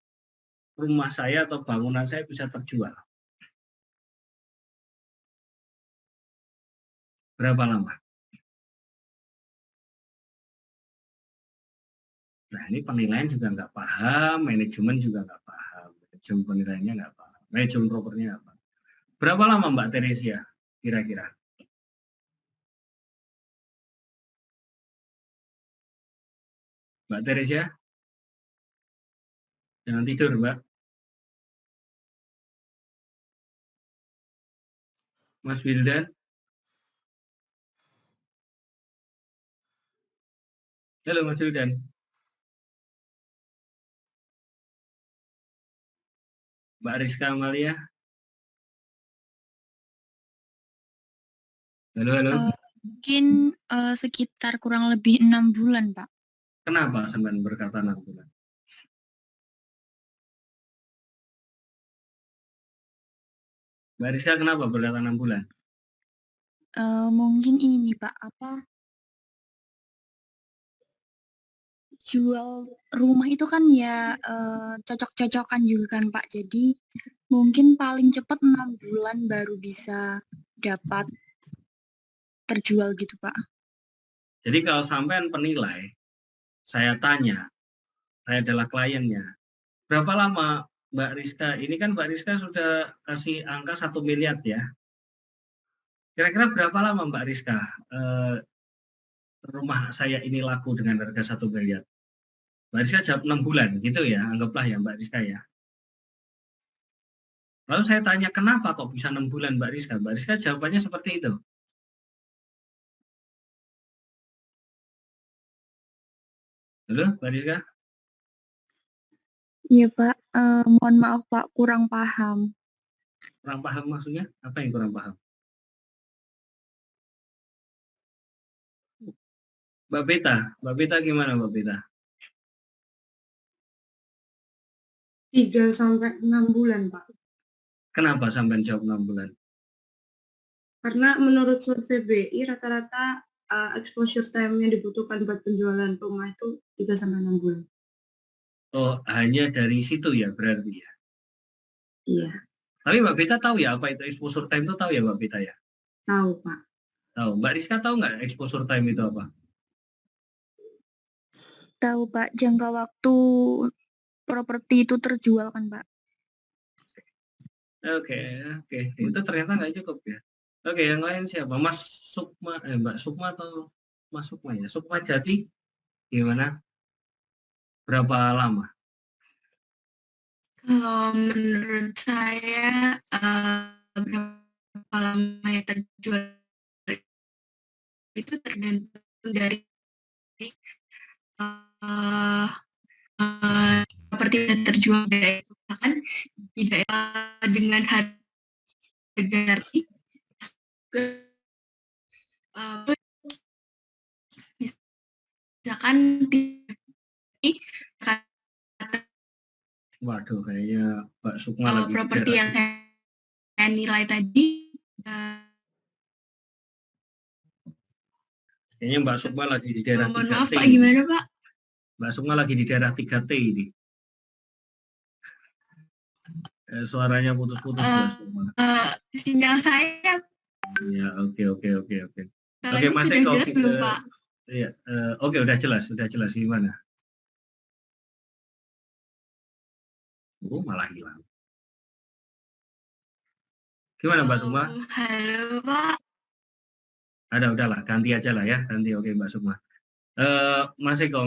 rumah saya atau bangunan saya bisa terjual? Berapa lama? Nah, ini penilaian juga nggak paham, manajemen juga nggak paham, manajemen penilaiannya nggak paham, manajemen propertinya nggak paham. Berapa lama Mbak Teresia kira-kira? Mbak Teresia? Jangan tidur, Mbak. Mas Wildan? Halo Mas Wildan. Mbak Rizka Amalia? Halo. Mungkin sekitar kurang lebih 6 bulan, Pak. Kenapa sampean berkata 6 bulan? Mbak Rizka kenapa berkata 6 bulan? Mungkin ini, Pak, jual rumah itu kan ya cocok-cocokan juga kan, Pak. Jadi mungkin paling cepat 6 bulan baru bisa dapat terjual gitu, Pak. Jadi kalau sampean penilai, saya tanya, saya adalah kliennya, berapa lama Mbak Rizka? Ini kan Mbak Rizka sudah kasih angka 1 miliar ya. Kira-kira berapa lama Mbak Rizka rumah saya ini laku dengan harga 1 miliar? Mbak Rizka jawab 6 bulan, gitu ya, anggaplah ya Mbak Rizka ya. Lalu saya tanya, kenapa kok bisa 6 bulan Mbak Rizka? Mbak Rizka jawabannya seperti itu. Halo, Mbak Rizka? Iya Pak, mohon maaf Pak, kurang paham. Kurang paham maksudnya? Apa yang kurang paham? Mbak Beta gimana Mbak Beta? 3 sampai 6 bulan, Pak. Kenapa sampai jawab 6 bulan? Karena menurut survei BI rata-rata exposure time yang dibutuhkan buat penjualan rumah itu 3 sampai 6 bulan. Oh, hanya dari situ ya berarti ya? Iya. Tapi Mbak Beta tahu ya apa itu exposure time itu, tahu ya Mbak Beta ya? Tahu, Pak. Tahu. Mbak Rizka tahu nggak exposure time itu apa? Tahu Pak, jangka waktu properti itu terjual kan Pak? Oke. Itu ternyata nggak cukup ya. Oke, yang lain siapa? Mas Sukma, Mbak Sukma atau Mas Sukma ya? Sukma Jati gimana? Berapa lama? Kalau menurut saya berapa lama ya terjual itu tergantung dari seperti yang terjual itu kan tidak dengan harga misalkan Waduh, kayaknya Mbak Sukma lagi properti yang saya nilai tadi kayaknya Mbak Sukma lagi di daerah 3T. mohon maaf Pak, gimana Pak? Mbak Sukma lagi di daerah 3T ini. Suaranya putus-putus Mbak Sukma. Sinyal saya Ya, oke. kalau Oke, ini Mas sudah Eko, jelas belum, Pak? Iya, oke, udah jelas gimana? Malah hilang. Gimana Mbak Sukma? Halo, Pak. Udahlah, ganti aja lah ya, oke Mbak Sukma. Mas Eko.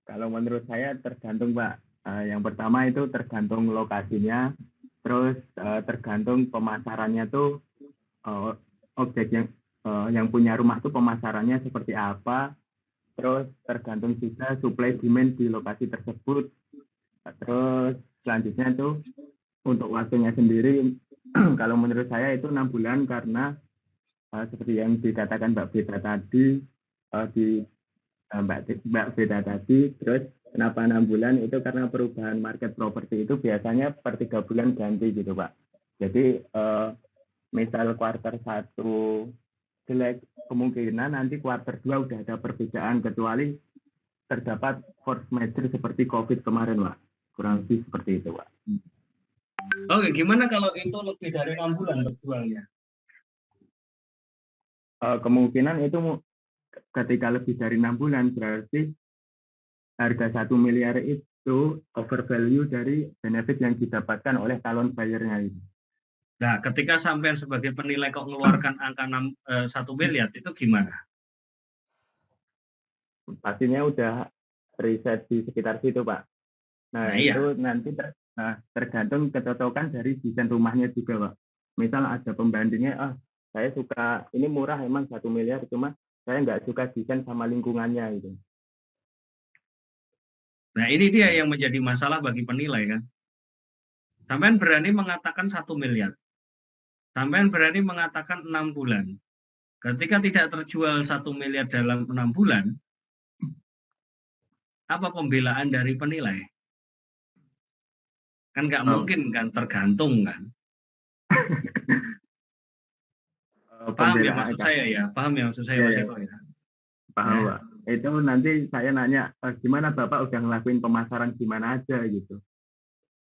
Kalau menurut saya tergantung Pak. Yang pertama itu tergantung lokasinya, terus tergantung pemasarannya tuh objek yang punya rumah tuh pemasarannya seperti apa, terus tergantung juga supply demand di lokasi tersebut. Terus selanjutnya tuh untuk waktunya sendiri, kalau menurut saya itu 6 bulan karena seperti yang dikatakan Mbak Beda tadi, Mbak Beda tadi, terus kenapa 6 bulan itu karena perubahan market properti itu biasanya per 3 bulan ganti gitu Pak. Jadi misal kuarter 1 jelek, kemungkinan nanti kuarter 2 udah ada perbedaan kecuali terdapat force majeure seperti COVID kemarin Pak. Kurang lebih seperti itu Pak. Oke, gimana kalau itu lebih dari 6 bulan terjualnya? Kemungkinan itu ketika lebih dari 6 bulan berarti harga 1 miliar itu over value dari benefit yang didapatkan oleh calon bayarnya itu. Nah, ketika sampai sebagai penilai kok mengeluarkan angka 1 miliar itu gimana? Pastinya udah riset di sekitar situ Pak. Nah iya. itu nanti tergantung kecocokan dari desain rumahnya juga Pak. Misal ada pembandingnya, saya suka ini murah emang 1 miliar, cuma saya nggak suka desain sama lingkungannya gitu. Nah ini dia yang menjadi masalah bagi penilai kan. Sampean berani mengatakan 1 miliar. Sampean berani mengatakan 6 bulan. Ketika tidak terjual 1 miliar dalam 6 bulan, apa pembelaan dari penilai? Kan nggak mungkin kan, tergantung kan. Paham ya maksud saya ya? Paham ya maksud saya Mas Eko ya? Paham Pak. Itu nanti saya nanya, gimana Bapak udah ngelakuin pemasaran gimana aja gitu.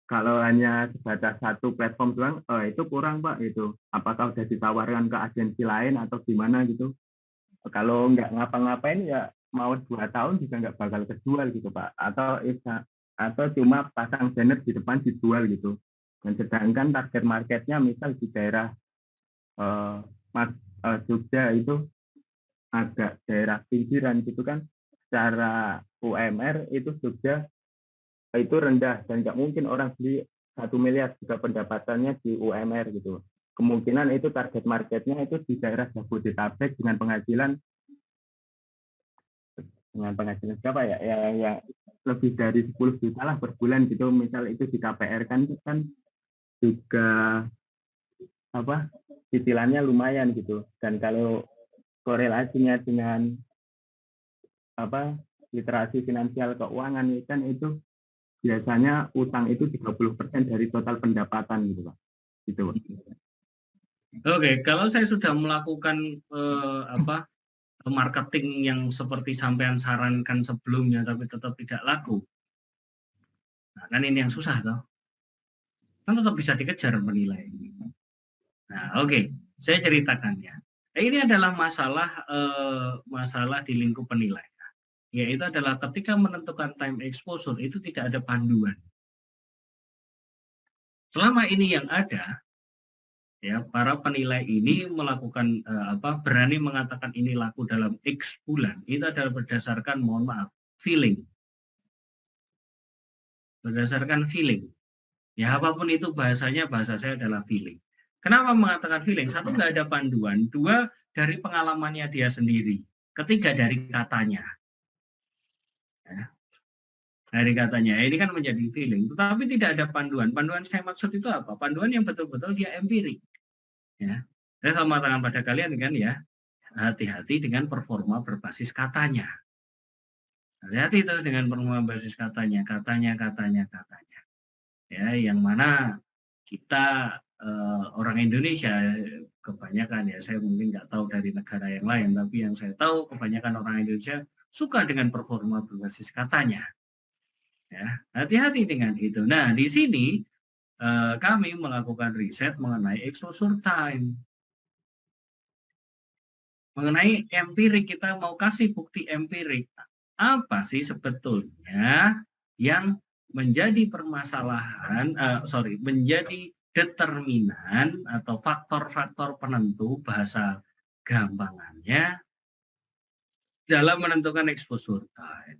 Kalau hanya sebatas satu platform doang, itu kurang Pak itu. Apakah udah ditawarkan ke agensi lain atau gimana gitu. Kalau nggak ngapa-ngapain ya mau 2 tahun juga nggak bakal kejual gitu Pak. Atau cuma pasang banner di depan dijual gitu. Dan sedangkan target marketnya misal di daerah Jogja itu agak daerah pinggiran gitu kan, secara UMR itu Jogja itu rendah dan nggak mungkin orang beli 1 miliar juga pendapatannya di UMR gitu. Kemungkinan itu target marketnya itu di daerah Jabodetabek dengan penghasilan berapa ya? Ya lebih dari 10 juta lah per bulan gitu. Misal itu di KPR kan juga cicilannya lumayan gitu. Dan kalau korelasinya dengan literasi finansial keuangan kan itu biasanya utang itu 30% dari total pendapatan gitu Pak. Gitu Pak. Oke, kalau saya sudah melakukan marketing yang seperti sampean sarankan sebelumnya tapi tetap tidak laku. Nah, kan ini yang susah toh. Kan tetap bisa dikejar menilai. Nah, oke. Saya ceritakan ya. Ini adalah masalah di lingkup penilai. Yaitu adalah ketika menentukan time exposure itu tidak ada panduan. Selama ini yang ada, ya para penilai ini melakukan berani mengatakan ini laku dalam X bulan, itu adalah berdasarkan, mohon maaf, feeling. Berdasarkan feeling. Ya apapun itu bahasanya, bahasa saya adalah feeling. Kenapa mengatakan feeling? Satu, nggak ada panduan. Dua, dari pengalamannya dia sendiri. Ketiga, dari katanya. Ya. Dari katanya. Ini kan menjadi feeling. Tetapi tidak ada panduan. Panduan saya maksud itu apa? Panduan yang betul-betul dia empirik. Ya. Saya sama tangan pada kalian kan ya. Hati-hati dengan performa berbasis katanya. Hati-hati itu dengan performa berbasis katanya. Katanya. Ya, yang mana kita orang Indonesia kebanyakan ya, saya mungkin nggak tahu dari negara yang lain, tapi yang saya tahu kebanyakan orang Indonesia suka dengan performa berbasis katanya. Ya, hati-hati dengan itu. Nah, di sini kami melakukan riset mengenai exposure time. Mengenai empirik, kita mau kasih bukti empirik. Apa sih sebetulnya yang menjadi permasalahan, menjadi determinan atau faktor-faktor penentu bahasa gampangannya dalam menentukan exposure time.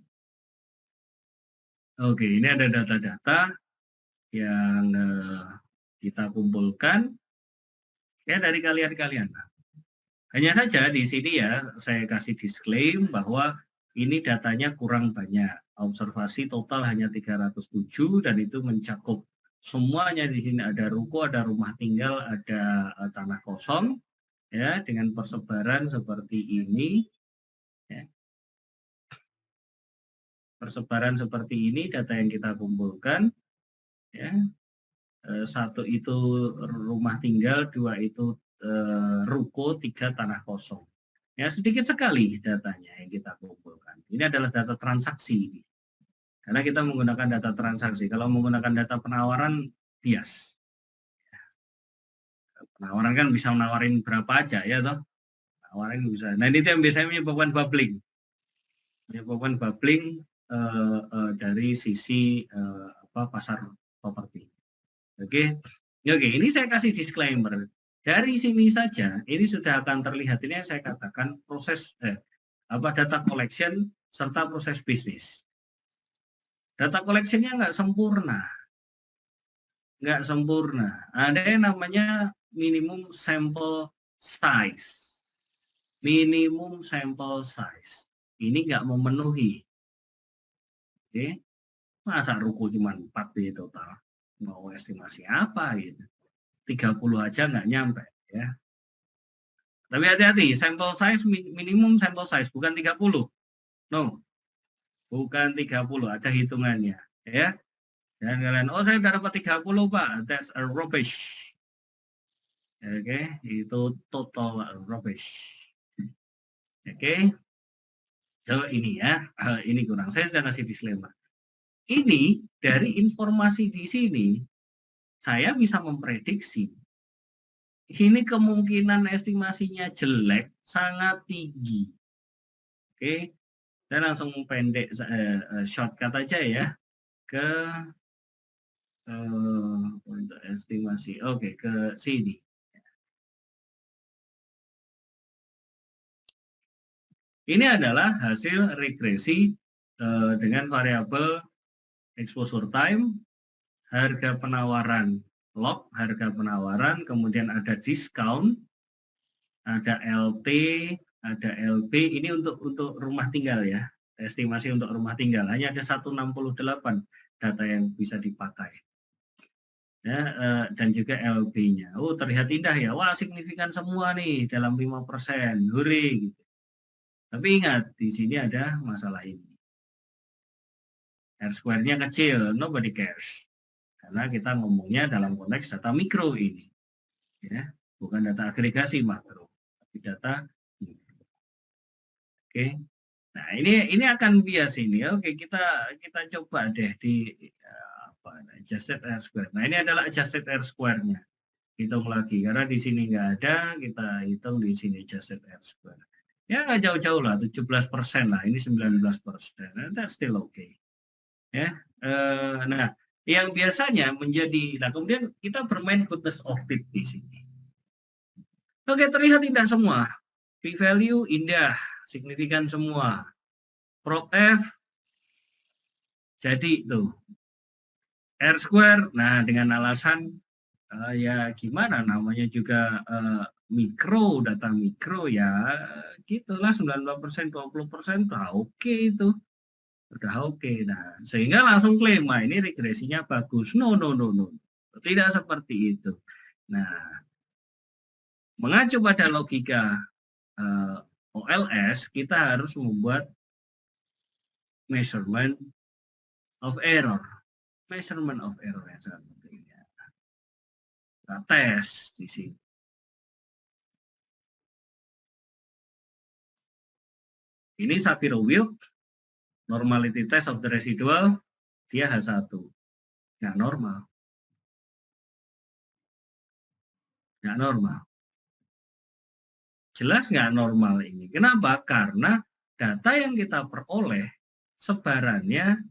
Oke, ini ada data-data yang kita kumpulkan ya dari kalian-kalian. Hanya saja di sini ya saya kasih disclaim bahwa ini datanya kurang banyak. Observasi total hanya 307 dan itu mencakup semuanya. Di sini ada ruko, ada rumah tinggal, ada tanah kosong ya dengan persebaran seperti ini. Ya. Persebaran seperti ini data yang kita kumpulkan ya. Satu itu rumah tinggal, dua itu ruko, tiga tanah kosong. Ya sedikit sekali datanya yang kita kumpulkan. Ini adalah data transaksi. Karena kita menggunakan data transaksi. Kalau menggunakan data penawaran, bias. Penawaran kan bisa menawarin berapa aja ya toh. Penawaran bisa. Nah ini yang biasanya menyebabkan bubbling. Menyebabkan bubbling dari sisi pasar properti. Oke, ini saya kasih disclaimer. Dari sini saja, ini sudah akan terlihat. Ini yang saya katakan proses data collection serta proses bisnis. Data collection-nya nggak sempurna. Ada yang namanya minimum sample size. Minimum sample size. Ini nggak memenuhi. Oke, masa ruko cuma 4 di total. Mau estimasi apa gitu. 30 aja nggak nyampe ya. Tapi hati-hati, sample size minimum sample size bukan 30. No. Bukan 30, ada hitungannya ya. Dan kalian, oh saya udah dapat 30 Pak, that's a rubbish. Oke, itu total rubbish. Oke. So ini ya, ini kurang. Saya sudah kasih disclaimer. Ini dari informasi di sini saya bisa memprediksi ini kemungkinan estimasinya jelek sangat tinggi. Oke, saya langsung pendek shortcut aja ya ke untuk estimasi. Oke, ke sini. Ini adalah hasil regresi dengan variabel exposure time, harga penawaran log, harga penawaran, kemudian ada diskon, ada LT, ada LB. Ini untuk rumah tinggal ya, estimasi untuk rumah tinggal. Hanya ada 168 data yang bisa dipakai. Ya, dan juga LB-nya. Oh, terlihat indah ya. Wah, signifikan semua nih dalam 5%. Hore gitu. Tapi ingat, di sini ada masalah ini. R-square-nya kecil, nobody cares. Karena kita ngomongnya dalam konteks data mikro ini. Ya, bukan data agregasi makro, tapi data mikro. Oke. Nah, ini akan bias ini. Oke, kita coba deh di adjusted R-square. Nah, ini adalah adjusted R-square-nya. Hitung lagi karena di sini nggak ada, kita hitung di sini adjusted R-square. Ya nggak jauh-jauh lah, 17% lah, ini 19%. That's still okay. Ya, nah yang biasanya menjadi, nah kemudian kita bermain goodness of fit di sini. Oke, terlihat indah semua. P-value indah, signifikan semua. Prop F jadi tuh. R-square, nah dengan alasan ya gimana namanya juga mikro, data mikro ya gitulah 19%, 20% udah oke itu. Udah oke. Nah, sehingga langsung klaim, nah ini regresinya bagus. No. Tidak seperti itu. Nah, mengacu pada logika OLS, kita harus membuat measurement of error. Measurement of error yang sangat penting. Kita tes di sini. Ini Shapiro-Wilk, normality test of the residual dia H1. Nggak normal. Nggak normal. Jelas nggak normal ini. Kenapa? Karena data yang kita peroleh sebarannya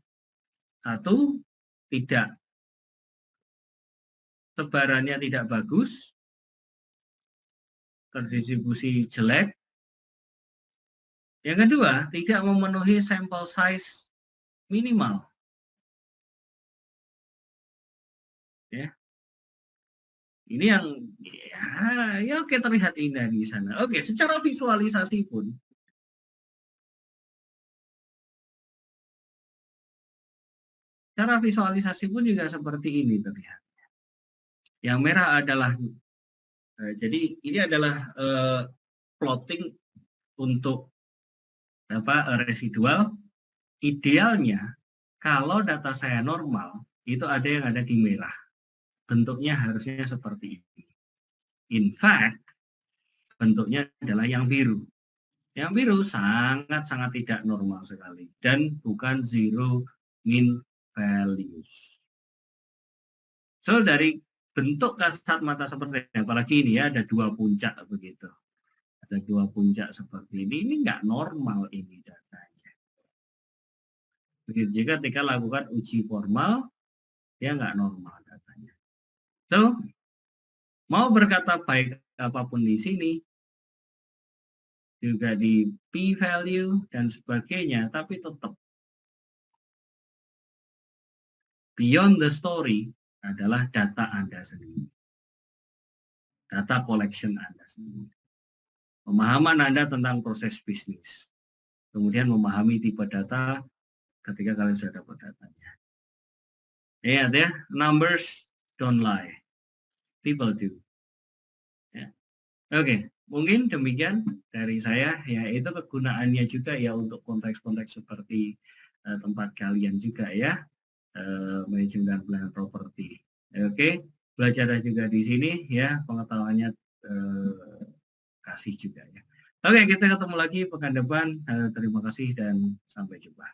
satu tidak. Sebarannya tidak bagus, terdistribusi jelek. Yang kedua, tidak memenuhi sampel size minimal. Ya. Ini yang ya oke terlihat indah di sana. Oke, secara visualisasi pun juga seperti ini terlihat. Yang merah adalah jadi ini adalah plotting untuk residual. Idealnya kalau data saya normal itu ada yang ada di merah. Bentuknya harusnya seperti ini. In fact, bentuknya adalah yang biru. Yang biru sangat-sangat tidak normal sekali. Dan bukan zero mean values. So, dari bentuk kasat mata seperti ini, apalagi ini ya, ada dua puncak begitu. Ada dua puncak seperti ini nggak normal ini datanya. Begitu juga ketika lakukan uji formal, dia nggak normal datanya. So, mau berkata baik apapun di sini, juga di p-value dan sebagainya, tapi tetap beyond the story adalah data Anda sendiri. Data collection Anda sendiri. Pemahaman Anda tentang proses bisnis. Kemudian memahami tipe data ketika kalian sudah dapat datanya. Ingat ya, numbers don't lie. People do. Ya. Oke, mungkin demikian dari saya. Ya, itu kegunaannya juga ya untuk konteks-konteks seperti tempat kalian juga ya, manajemen dan pelayanan properti. Oke, belajar juga di sini ya, pengetahuannya kasih juga ya. Oke, kita ketemu lagi pekan depan. Terima kasih dan sampai jumpa.